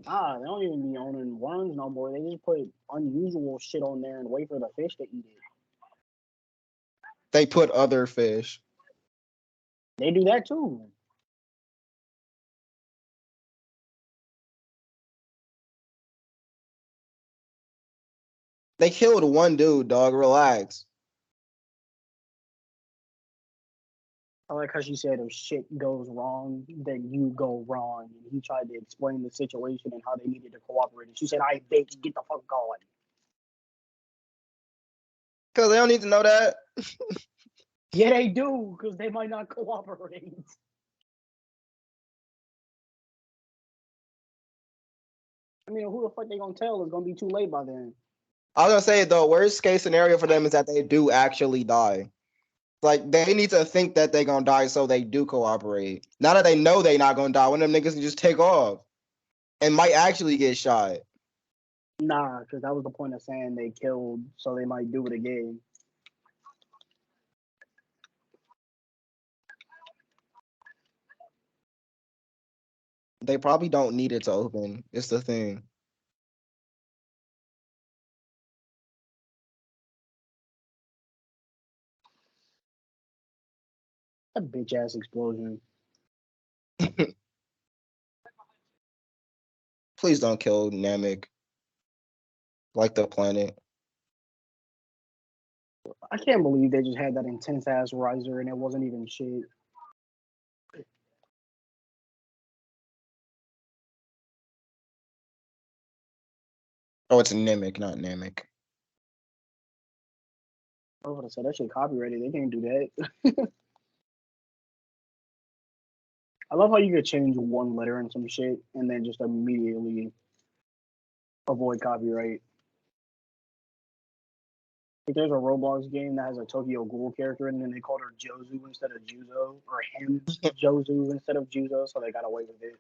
Speaker 2: They don't even be owning worms no more. They just put unusual shit on there and wait for the fish to eat it.
Speaker 1: They put other fish.
Speaker 2: They do that too.
Speaker 1: They killed one dude, dog. Relax.
Speaker 2: I like how she said if shit goes wrong, then you go wrong. And he tried to explain the situation and how they needed to cooperate. And she said, I bitch, get the fuck going.
Speaker 1: Because they don't need to know that.
Speaker 2: Yeah, they do, because they might not cooperate. I mean, who the fuck they gonna tell? It's gonna be too late by then.
Speaker 1: I was gonna say though, worst case scenario for them is that they do actually die. Like they need to think that they gonna die so they do cooperate. Now that they know they not gonna die, one of them niggas can just take off and might actually get shot.
Speaker 2: Nah, because that was the point of saying they killed, so they might do it again.
Speaker 1: They probably don't need it to open. It's the thing.
Speaker 2: A bitch ass explosion.
Speaker 1: Please don't kill Namek. Like the planet.
Speaker 2: I can't believe they just had that intense ass riser and it wasn't even shit.
Speaker 1: Oh, it's Namek, not Namek.
Speaker 2: I would have said that shit copyrighted. They can't do that. I love how you could change one letter in some shit and then just immediately avoid copyright. Like there's a Roblox game that has a Tokyo Ghoul character and then they called her Jozu instead of Juzo, or him Jozu instead of Juzo, so they got away with it.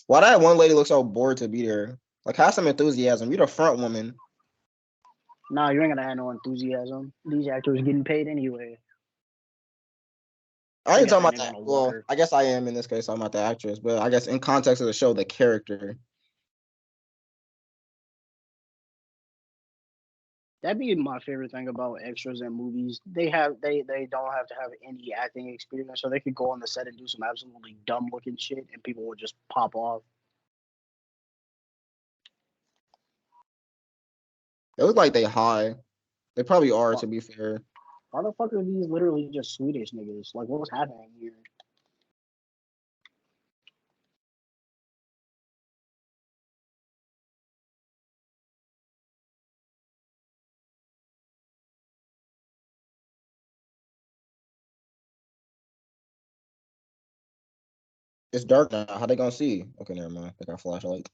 Speaker 1: Why that one lady look so bored to be there? Like, have some enthusiasm. You're the front woman.
Speaker 2: Nah, you ain't gonna have no enthusiasm. These actors getting paid anyway.
Speaker 1: I ain't
Speaker 2: guess
Speaker 1: talking
Speaker 2: that
Speaker 1: about
Speaker 2: nigga
Speaker 1: that.
Speaker 2: on a
Speaker 1: Well,
Speaker 2: water.
Speaker 1: I guess I am in this case. I'm not the actress, but I guess in context of the show, the character.
Speaker 2: That'd be my favorite thing about extras in movies. They don't have to have any acting experience, so they could go on the set and do some absolutely dumb looking shit, and people would just pop off.
Speaker 1: It look like they high. They probably are,
Speaker 2: Why
Speaker 1: to be fair.
Speaker 2: the fuck are these literally just Swedish niggas? Like, what's happening here?
Speaker 1: It's dark now. How they gonna see? Okay, never mind. They got a flashlight.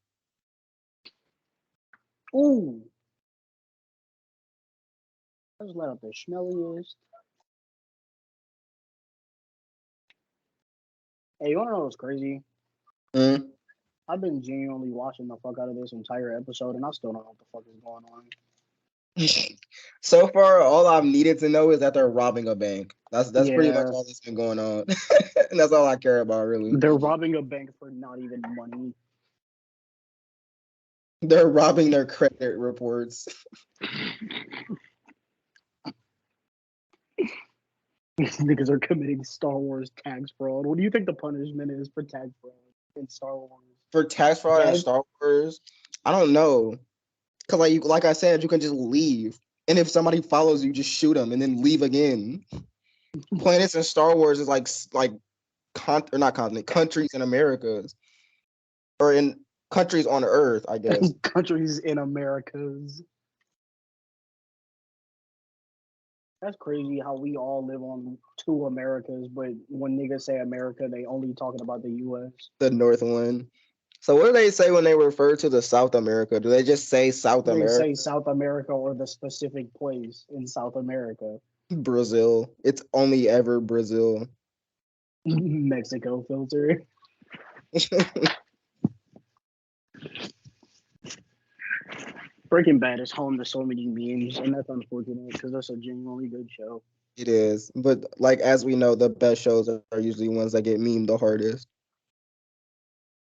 Speaker 2: Ooh, I just let up the smelliest. Hey, you wanna know what's crazy?
Speaker 1: Mm.
Speaker 2: I've been genuinely watching the fuck out of this entire episode, and I still don't know what the fuck is going on.
Speaker 1: So far, all I've needed to know is that they're robbing a bank. That's pretty much
Speaker 2: Yeah,
Speaker 1: all that's been going on, and that's all I care about, really.
Speaker 2: they're robbing a bank for not even money.
Speaker 1: They're robbing their credit reports.
Speaker 2: These niggas are committing Star Wars tax fraud. What do you think the punishment is for tax fraud in Star Wars?
Speaker 1: For tax fraud and
Speaker 2: Death?
Speaker 1: Star Wars, I don't know. Cause like I said, you can just leave, and if somebody follows you, just shoot them and then leave again. Planets in Star Wars is like or not continent countries in Americas or in countries on Earth, I guess.
Speaker 2: Countries in Americas. That's crazy how we all live on two Americas, but when niggas say America, they only talking about the U.S.
Speaker 1: The North one. So what do they say when they refer to the South America? Do they just say South
Speaker 2: They
Speaker 1: America?
Speaker 2: say South America or the specific place in South America.
Speaker 1: Brazil. It's only ever Brazil.
Speaker 2: Mexico filter. Breaking Bad is home to so many memes, and that's unfortunate because that's a genuinely good show.
Speaker 1: It is. But like as we know, the best shows are usually ones that get memed the hardest.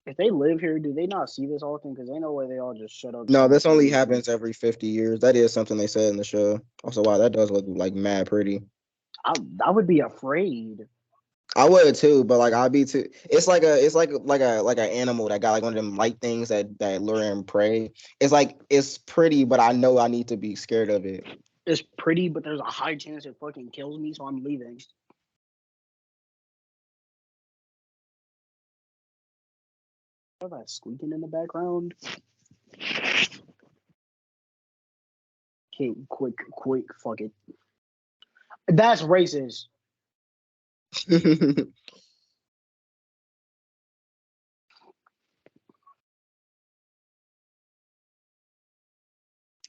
Speaker 2: If they live here, do they not see this often? Because ain't no way they all just shut up.
Speaker 1: No, this only
Speaker 2: TV.
Speaker 1: happens every 50 years. That is something they said in the show. Also, wow, that does look like mad pretty.
Speaker 2: I would be afraid.
Speaker 1: I would too, but like I'd be too. It's like an animal that got like one of them light things that lure and prey. It's pretty, but I know I need to be scared of it.
Speaker 2: It's pretty, but there's a high chance it fucking kills me, so I'm leaving. Hear that squeaking in the background? Okay, quick, fuck it. That's racist.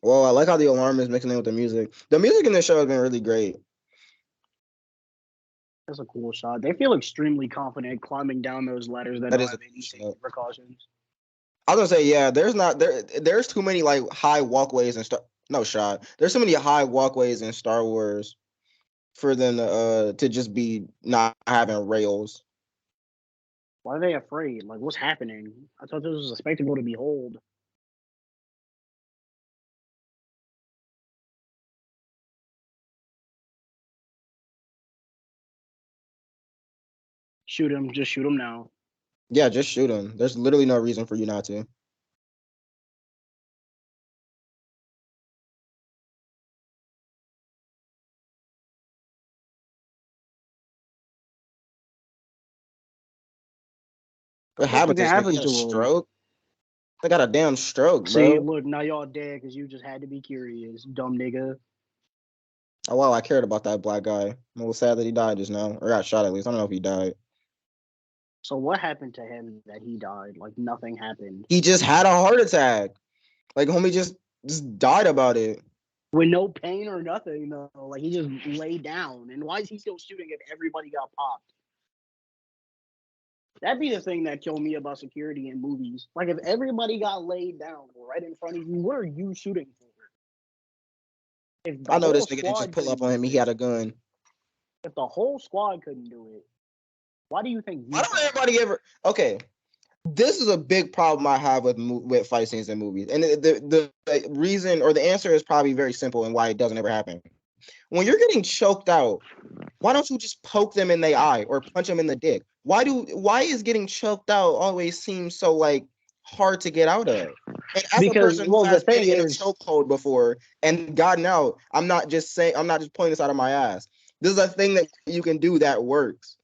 Speaker 1: Well, I like how the alarm is mixing in with the music. The music in this show has been really great.
Speaker 2: That's a cool shot. They feel extremely confident climbing down those ladders that
Speaker 1: That
Speaker 2: don't
Speaker 1: is
Speaker 2: have
Speaker 1: a
Speaker 2: any
Speaker 1: cool
Speaker 2: safety
Speaker 1: shot.
Speaker 2: precautions.
Speaker 1: I was gonna say, yeah, there's too many like high walkways and stuff. No shot. There's so many high walkways in Star Wars for them to just be not having rails.
Speaker 2: Why are they afraid? Like, what's happening? I thought this was a spectacle to behold. Shoot him. Just shoot him now.
Speaker 1: Yeah, just shoot them. There's literally no reason for you not to. What
Speaker 2: What the
Speaker 1: happened
Speaker 2: fuck
Speaker 1: to this nigga? He
Speaker 2: happened
Speaker 1: got a
Speaker 2: to him?
Speaker 1: stroke? They got a damn stroke,
Speaker 2: See,
Speaker 1: bro.
Speaker 2: look, now y'all dead because you just had to be curious, dumb nigga.
Speaker 1: Oh wow, I cared about that black guy. I'm a little sad that he died just now. Or got shot at least. I don't know if he died.
Speaker 2: So what happened to him that he died? Like nothing happened.
Speaker 1: He just had a heart attack. Like homie just died about it.
Speaker 2: With no pain or nothing, though. Like he just laid down. And why is he still shooting if everybody got popped? That'd be the thing that killed me about security in movies. Like if everybody got laid down right in front of you, what are you shooting for? If the
Speaker 1: I know
Speaker 2: whole
Speaker 1: this nigga didn't just
Speaker 2: squad
Speaker 1: pull up
Speaker 2: couldn't
Speaker 1: on
Speaker 2: do
Speaker 1: him. He
Speaker 2: it,
Speaker 1: had a gun.
Speaker 2: if the whole squad couldn't do it, why do you think
Speaker 1: Why
Speaker 2: you
Speaker 1: don't
Speaker 2: can?
Speaker 1: everybody ever? Okay, this is a big problem I have with fight scenes in movies, and the reason or the answer is probably very simple and why it doesn't ever happen. When you're getting choked out, why don't you just poke them in the eye or punch them in the dick? Why is getting choked out always seem so like hard to get out of? And as a
Speaker 2: Because,
Speaker 1: person who
Speaker 2: well, the
Speaker 1: has been
Speaker 2: thing
Speaker 1: in a
Speaker 2: is,
Speaker 1: chokehold before and gotten out, I'm not just pointing this out of my ass. This is a thing that you can do that works.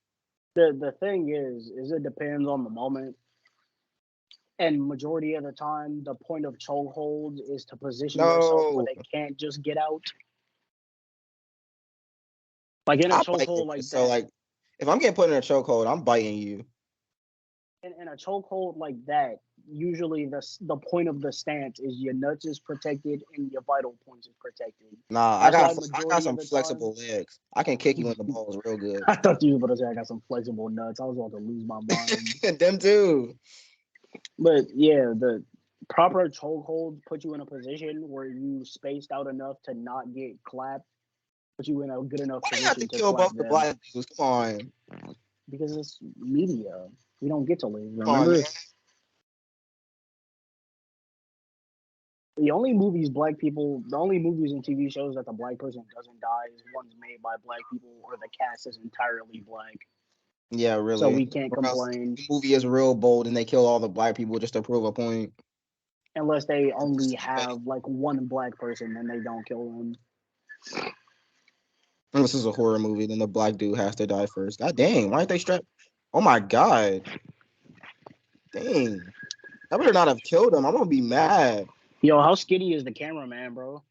Speaker 2: the thing is it depends on the moment. And majority of the time, the point of chokehold is to position yourself where
Speaker 1: No,
Speaker 2: they can't just get out. Like in a
Speaker 1: I bite
Speaker 2: chokehold
Speaker 1: niggas.
Speaker 2: like
Speaker 1: So
Speaker 2: that,
Speaker 1: like, if I'm getting put in a chokehold, I'm biting you.
Speaker 2: in a chokehold like that, usually the point of the stance is your nuts is protected and your vital points is protected.
Speaker 1: Nah,
Speaker 2: That's why
Speaker 1: I got
Speaker 2: majority of
Speaker 1: some
Speaker 2: the time,
Speaker 1: flexible legs. I can kick you in the balls real good.
Speaker 2: I thought you were about to say I got some flexible nuts. I was about to lose my mind.
Speaker 1: Them too.
Speaker 2: But yeah, the proper chokehold put you in a position where you spaced out enough to not get clapped, put you in a good enough
Speaker 1: Why do you have to
Speaker 2: position to
Speaker 1: kill
Speaker 2: clap
Speaker 1: both the
Speaker 2: them
Speaker 1: black dudes? Come on,
Speaker 2: because it's media. We don't get to live.
Speaker 1: come on,
Speaker 2: Remember,
Speaker 1: man.
Speaker 2: the only movies and TV shows that the black person doesn't die is ones made by black people or the cast is entirely black.
Speaker 1: Yeah,
Speaker 2: So
Speaker 1: really.
Speaker 2: we can't
Speaker 1: Or else
Speaker 2: complain
Speaker 1: the movie is real bold and they kill all the black people just to prove a point.
Speaker 2: unless they only have like one black person, then they don't kill them.
Speaker 1: And this is a horror movie, then the black dude has to die first. God dang, why aren't they strapped? Oh my god. Dang. I better not have killed him. I'm gonna be mad.
Speaker 2: Yo, how skinny is the cameraman, bro?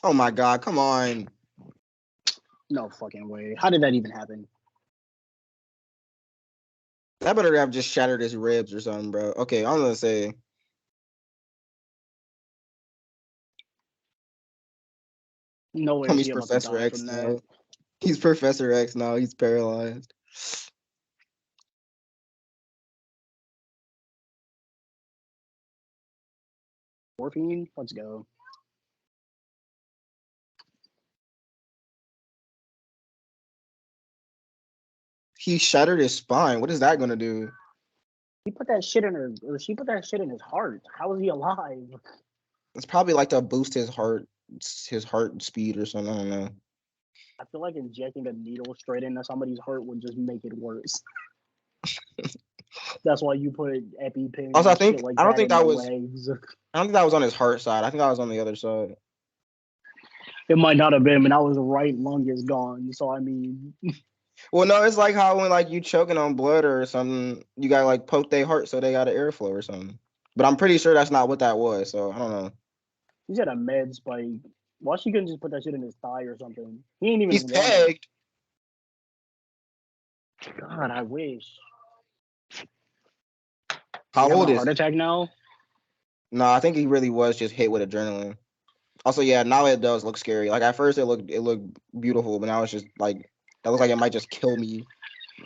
Speaker 1: Oh my god, come on.
Speaker 2: No fucking way. How did that even happen?
Speaker 1: That better have just shattered his ribs or something, bro. Okay, I'm gonna say
Speaker 2: No way is
Speaker 1: homie's
Speaker 2: he about to
Speaker 1: Professor
Speaker 2: die
Speaker 1: X
Speaker 2: from that.
Speaker 1: now. He's Professor X now. He's paralyzed.
Speaker 2: Morphine? Let's go.
Speaker 1: He shattered his spine. What is that gonna do?
Speaker 2: He put that shit in her, or she put that shit in his heart. How is he alive?
Speaker 1: It's probably like to boost his heart speed or something. I don't know.
Speaker 2: I feel like injecting a needle straight into somebody's heart would just make it worse. That's why you put EpiPen
Speaker 1: Also,
Speaker 2: and shit like
Speaker 1: I don't
Speaker 2: that
Speaker 1: think
Speaker 2: in the
Speaker 1: that was
Speaker 2: legs.
Speaker 1: I don't think that was on his heart side. I think that was on the other side.
Speaker 2: It might not have been, but now his right lung is gone. So I mean,
Speaker 1: Well, no, it's like how when like you choking on blood or something, you gotta like poke their heart so they got an airflow or something. But I'm pretty sure that's not what that was. So I don't know.
Speaker 2: he's got a med spike. Why she couldn't just put that shit in his thigh or something? He ain't
Speaker 1: He's
Speaker 2: even want it.
Speaker 1: pegged.
Speaker 2: God, I wish.
Speaker 1: How
Speaker 2: He having
Speaker 1: old
Speaker 2: a
Speaker 1: is
Speaker 2: heart
Speaker 1: he?
Speaker 2: attack now?
Speaker 1: No, I think he really was just hit with adrenaline. Also, yeah, now it does look scary. Like at first it looked beautiful, but now it's just like that looks like it might just kill me.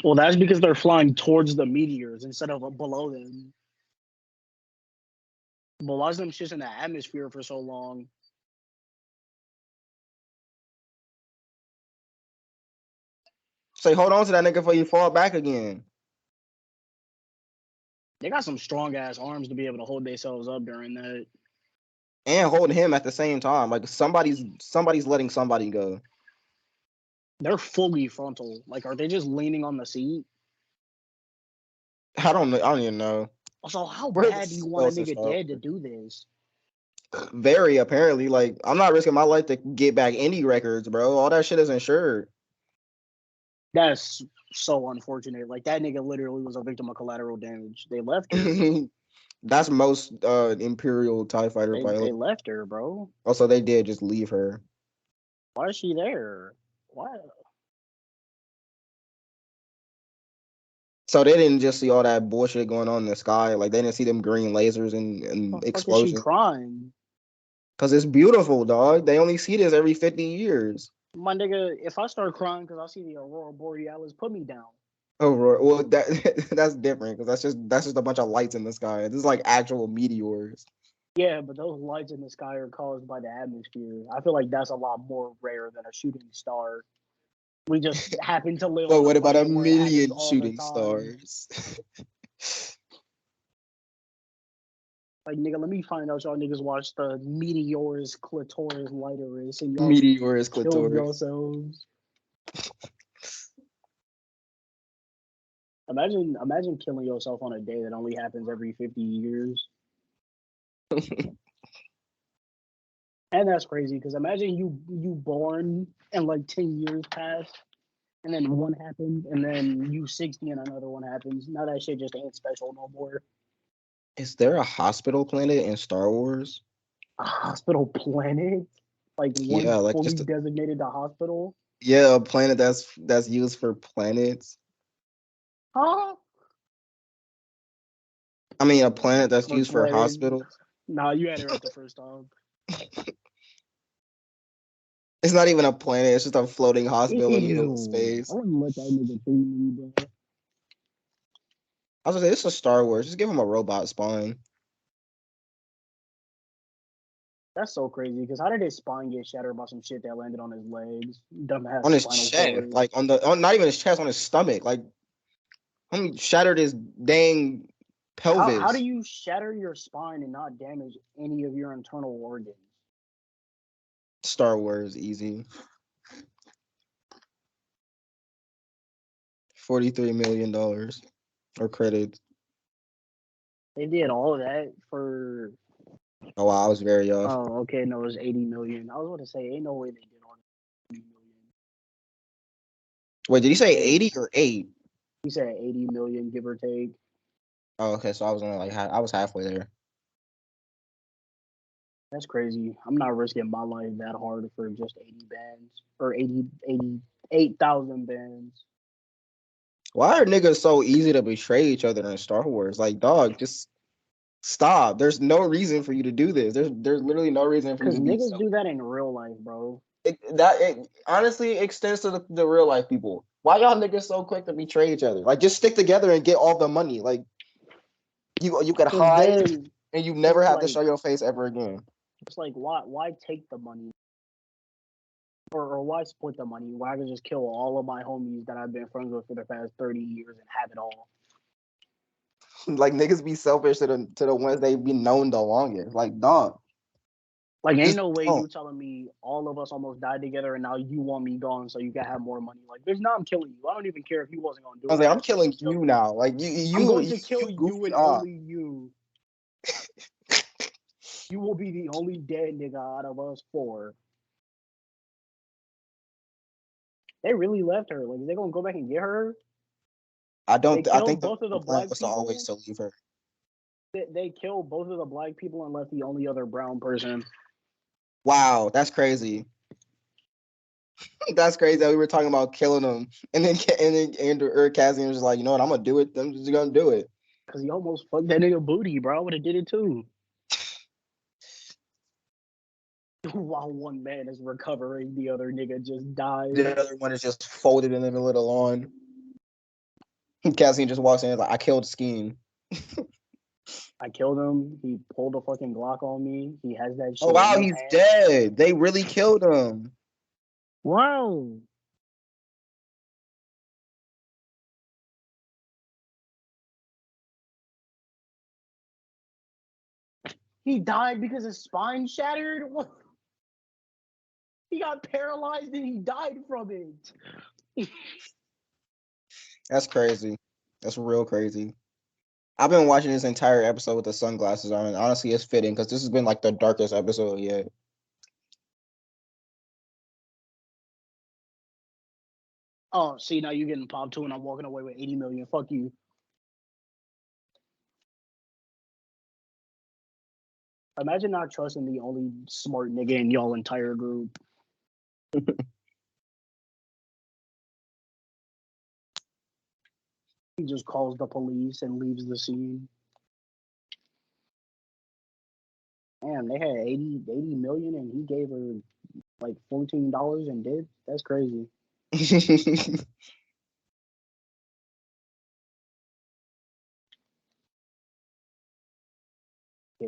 Speaker 2: Well, that's because they're flying towards the meteors instead of below them. But why is them shit in the atmosphere for so long?
Speaker 1: Say, hold on to that nigga before you fall back again.
Speaker 2: They got some strong ass arms to be able to hold themselves up during that.
Speaker 1: And hold him at the same time. Like somebody's letting somebody go.
Speaker 2: They're fully frontal. Like, are they just leaning on the seat?
Speaker 1: I don't know. I don't even know.
Speaker 2: Also, how
Speaker 1: Where's
Speaker 2: bad do you
Speaker 1: the
Speaker 2: want a
Speaker 1: Wilson
Speaker 2: nigga
Speaker 1: Star
Speaker 2: dead to
Speaker 1: Wars?
Speaker 2: do this?
Speaker 1: Very apparently. Like I'm not risking my life to get back any records, bro. All that shit is insured.
Speaker 2: That's so unfortunate. Like, that nigga literally was a victim of collateral damage. They left her.
Speaker 1: That's most Imperial TIE fighter
Speaker 2: They
Speaker 1: pilots.
Speaker 2: left her, bro.
Speaker 1: Also, they did just leave her.
Speaker 2: Why is she there? Why?
Speaker 1: So they didn't just see all that bullshit going on in the sky. Like they didn't see them green lasers and
Speaker 2: The fuck is she
Speaker 1: explosions.
Speaker 2: crying?
Speaker 1: Cause it's beautiful, dog. They only see this every 50 years.
Speaker 2: My nigga, if I start crying because I see the Aurora Borealis, put me down.
Speaker 1: Oh, well, that that's different because that's just a bunch of lights in the sky. This is like actual meteors.
Speaker 2: Yeah, but those lights in the sky are caused by the atmosphere. I feel like that's a lot more rare than a shooting star. We just happen to live
Speaker 1: But
Speaker 2: on a
Speaker 1: what about a
Speaker 2: planet where it happens
Speaker 1: million
Speaker 2: all the
Speaker 1: shooting
Speaker 2: time.
Speaker 1: stars?
Speaker 2: Like, nigga, let me find out y'all niggas watch the Meteor's Clitoris Lighterus and y'all
Speaker 1: Meteor's
Speaker 2: killed
Speaker 1: clitoris.
Speaker 2: yourselves. Imagine killing yourself on a day that only happens every 50 years. And that's crazy because imagine you born and like 10 years pass and then one happens and then you 60 and another one happens. Now that shit just ain't special no more.
Speaker 1: Is there a hospital planet in Star Wars?
Speaker 2: A hospital planet? Like one
Speaker 1: Yeah, like
Speaker 2: fully
Speaker 1: just
Speaker 2: designated to hospital?
Speaker 1: yeah, a planet that's used for planets.
Speaker 2: Huh?
Speaker 1: I mean, a planet that's
Speaker 2: For
Speaker 1: used for
Speaker 2: planet.
Speaker 1: hospitals.
Speaker 2: Nah, you had it right the first time.
Speaker 1: It's not even a planet. It's just a floating hospital in the middle of
Speaker 2: Ew. I
Speaker 1: space.
Speaker 2: wouldn't let that nigga treat me, bro.
Speaker 1: I was gonna say this is Star Wars. Just give him a robot spine
Speaker 2: That's so crazy because how did his spine get shattered by some shit that landed on his legs? Dumbass
Speaker 1: on his
Speaker 2: spinal
Speaker 1: chest,
Speaker 2: cord.
Speaker 1: like on not even his chest, on his stomach. Like homie shattered his dang
Speaker 2: How do
Speaker 1: pelvis.
Speaker 2: you shatter your spine and not damage any of your internal organs?
Speaker 1: Star Wars easy. $43 million or credits.
Speaker 2: They did all of that for.
Speaker 1: Oh wow, I was very off.
Speaker 2: Oh, okay, no, it was 80 million. I was about to say, ain't no way they did all that. 80 million.
Speaker 1: Wait, did he say
Speaker 2: Hey,
Speaker 1: 80 or 8?
Speaker 2: he said 80 million, give or take.
Speaker 1: Oh, okay, so I was only like I was halfway there.
Speaker 2: That's crazy. I'm not risking my life that hard for just 80 bands or 88,000 bands.
Speaker 1: Why are niggas so easy to betray each other in Star Wars? Like, dog, just stop. There's no reason for you to do this. There's literally no reason for you
Speaker 2: Because
Speaker 1: to be
Speaker 2: niggas
Speaker 1: so.
Speaker 2: do that in real life, bro.
Speaker 1: It honestly extends to the real life people. Why y'all niggas so quick to betray each other? Like, just stick together and get all the money. Like, you could
Speaker 2: Because
Speaker 1: hide
Speaker 2: then
Speaker 1: and you never have to
Speaker 2: like
Speaker 1: show your face ever again.
Speaker 2: it's like why take the money? Or why split the money? Why I could just kill all of my homies that I've been friends with for the past 30 years and have it all?
Speaker 1: Like niggas be selfish to the ones they be known the longest. Like, dog.
Speaker 2: Like, ain't
Speaker 1: Just
Speaker 2: no way
Speaker 1: don't.
Speaker 2: you telling me all of us almost died together and now you want me gone so you can have more money. Like, bitch, now I'm killing you. I don't even care if you wasn't gonna do
Speaker 1: I was
Speaker 2: it.
Speaker 1: like,
Speaker 2: I'm
Speaker 1: I'm
Speaker 2: just gonna
Speaker 1: killing
Speaker 2: kill
Speaker 1: you
Speaker 2: you.
Speaker 1: now. Like
Speaker 2: I'm going to kill
Speaker 1: you
Speaker 2: you
Speaker 1: goofy
Speaker 2: and
Speaker 1: off.
Speaker 2: only you. You will be the only dead nigga out of us four. They really left her. Like, is they gonna go back and get her?
Speaker 1: I
Speaker 2: They
Speaker 1: don't. I think
Speaker 2: killed
Speaker 1: the
Speaker 2: both of the
Speaker 1: plan
Speaker 2: black
Speaker 1: was to always
Speaker 2: people.
Speaker 1: to leave her.
Speaker 2: They killed both of the black people and left the only other brown person.
Speaker 1: Wow, that's crazy. That's crazy that we were talking about killing them, and then Andrew Cassian was just like, you know what, I'm gonna do it. I'm just gonna do it.
Speaker 2: Cause he almost fucked that nigga booty, bro. I would have did it too. While one man is recovering, the other nigga just died.
Speaker 1: The other one is just folded in the middle of the lawn. Cassian just walks in like, I killed Skeen.
Speaker 2: I killed him. He pulled a fucking Glock on me. He has that shit
Speaker 1: Oh wow,
Speaker 2: in his
Speaker 1: he's
Speaker 2: hand.
Speaker 1: dead. They really killed him.
Speaker 2: Wow. He died because his spine shattered? What? He got paralyzed and he died from it.
Speaker 1: That's crazy. That's real crazy. I've been watching this entire episode with the sunglasses on, and honestly, it's fitting because this has been like the darkest episode yet.
Speaker 2: Oh, see, now you're getting popped too, and I'm walking away with 80 million. Fuck you. Imagine not trusting the only smart nigga in y'all entire group. He just calls the police and leaves the scene. Damn, they had 80 million and he gave her like $14 and did? That's crazy.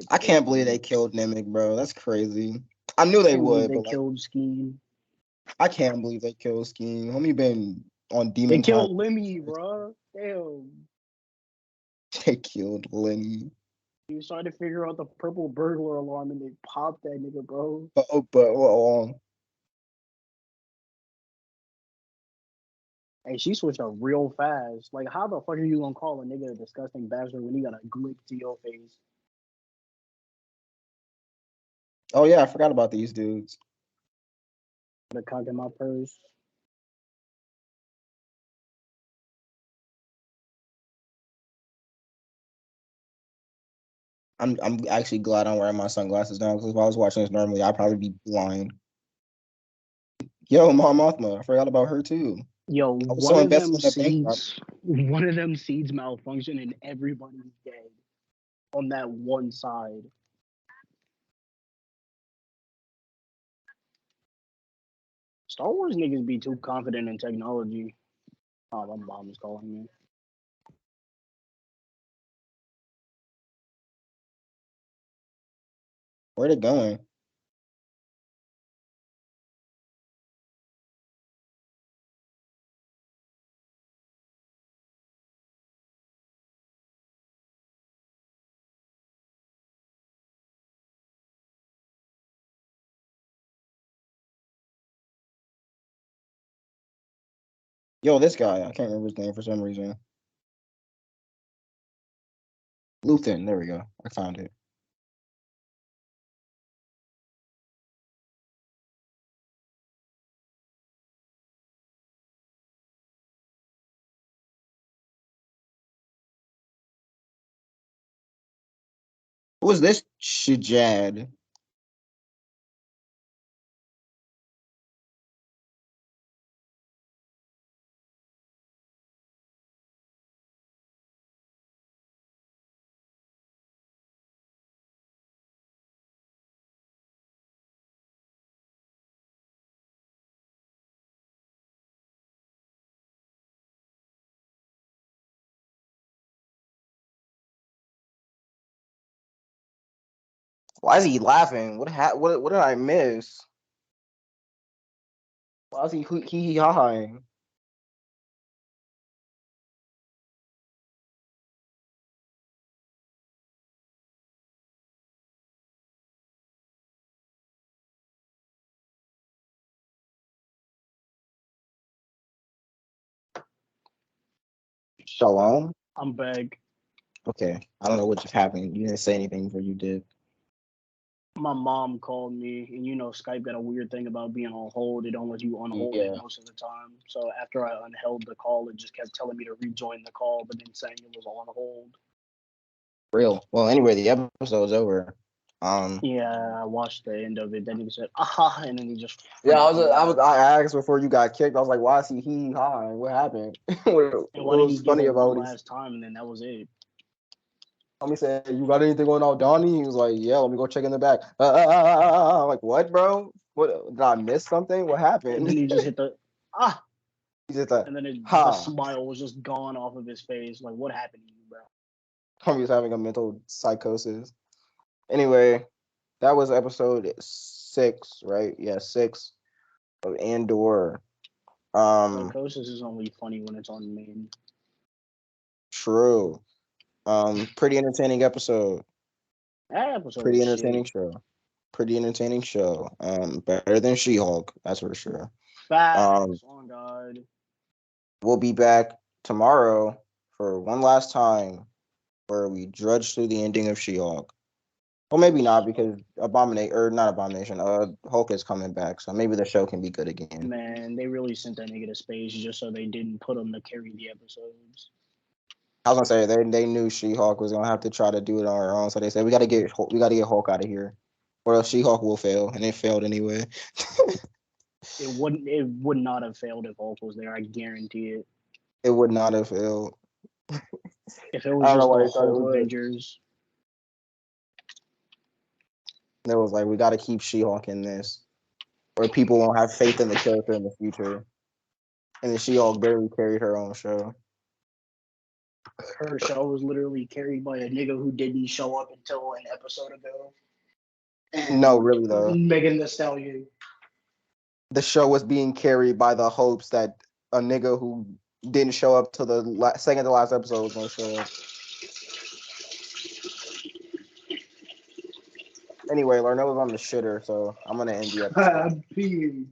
Speaker 1: I can't believe they killed Nemec, bro. That's crazy. I knew
Speaker 2: I
Speaker 1: they
Speaker 2: can't believe
Speaker 1: would,
Speaker 2: they
Speaker 1: but like,
Speaker 2: killed Skeen.
Speaker 1: I can't believe they killed Skeen. Homie been on
Speaker 2: They
Speaker 1: Demon Con.
Speaker 2: killed Lemmy, bro. Damn.
Speaker 1: They killed Lenny.
Speaker 2: He was trying to figure out the purple burglar alarm and they popped that nigga, bro.
Speaker 1: But
Speaker 2: Hey, she switched up real fast. Like, how the fuck are you gonna call a nigga a disgusting bastard when he got a glick to your face?
Speaker 1: oh yeah, I forgot about these dudes.
Speaker 2: The cock in my purse.
Speaker 1: I'm actually glad I'm wearing my sunglasses now because if I was watching this normally, I'd probably be blind. Yo, Mom Mothma, I forgot about her too.
Speaker 2: Yo,
Speaker 1: I was so invested in the backdrop.
Speaker 2: one of them seeds malfunction and everybody's dead on that one side. Star Wars niggas be too confident in technology. Oh, my mom is calling me.
Speaker 1: Where'd it going? Yo, this guy, I can't remember his name for some reason. Luthen, there we go. I found it. Who was this Shijad? Why is he laughing? What did I miss? Why is he hee ha haing? Shalom.
Speaker 2: I'm back.
Speaker 1: Okay, I don't know what just happened. You didn't say anything before you did.
Speaker 2: My mom called me, and you know Skype got a weird thing about being on hold. It don't let you unhold it
Speaker 1: Yeah,
Speaker 2: most of the time. So after I unheld the call, it just kept telling me to rejoin the call, but then saying it was on hold.
Speaker 1: real. Well, anyway, the episode's over.
Speaker 2: Yeah, I watched the end of it. Then he said, "Aha," and then he just
Speaker 1: Yeah,
Speaker 2: freaked me out.
Speaker 1: I asked before you got kicked. I was like, why is he hee ha? What happened? what
Speaker 2: And why did he
Speaker 1: was
Speaker 2: give
Speaker 1: funny
Speaker 2: it one
Speaker 1: about it?
Speaker 2: last time, and then that was it.
Speaker 1: Tommy said, "You got anything going on, Donnie?" He was like, "Yeah, let me go check in the back." Like, what, bro? What did I miss something? What
Speaker 2: And then
Speaker 1: happened?
Speaker 2: he just hit the ah,
Speaker 1: He's just like,
Speaker 2: and then the
Speaker 1: ha.
Speaker 2: smile was just gone off of his face. Like, what happened to you, bro?
Speaker 1: Tommy was having a mental psychosis. Anyway, that was episode 6, right? Yeah, 6 of Andor.
Speaker 2: Psychosis is only funny when it's on main.
Speaker 1: True. Pretty entertaining episode.
Speaker 2: That episode
Speaker 1: Pretty
Speaker 2: was
Speaker 1: entertaining
Speaker 2: shit.
Speaker 1: show. Pretty entertaining show. Better than She-Hulk, that's for sure.
Speaker 2: Facts on God.
Speaker 1: We'll be back tomorrow for one last time where we drudge through the ending of She-Hulk. Well, maybe not because not Abomination. Hulk is coming back, so maybe the show can be good again.
Speaker 2: Man, they really sent that nigga to space just so they didn't put him to carry the episodes.
Speaker 1: I was gonna say they knew She-Hulk was gonna have to try to do it on her own, so they said we gotta get Hulk out of here, or else She-Hulk will fail, and it failed anyway.
Speaker 2: It would not have failed if Hulk was there. I guarantee it.
Speaker 1: It would not have failed.
Speaker 2: If it
Speaker 1: I
Speaker 2: was
Speaker 1: don't know
Speaker 2: just
Speaker 1: why
Speaker 2: the
Speaker 1: they thought it
Speaker 2: Hulk
Speaker 1: would.
Speaker 2: Avengers.
Speaker 1: It was like we got to keep She-Hulk in this, or people won't have faith in the character in the future. And then She-Hulk barely carried her own show.
Speaker 2: Her show was literally carried by a nigga who didn't show up until an episode ago.
Speaker 1: No,
Speaker 2: And
Speaker 1: really though,
Speaker 2: Megan Thee Stallion.
Speaker 1: the show was being carried by the hopes that a nigga who didn't show up till the second to last episode was gonna show up. Anyway, Larnell was on the shitter, so I'm gonna end the episode.
Speaker 2: I'm peeing.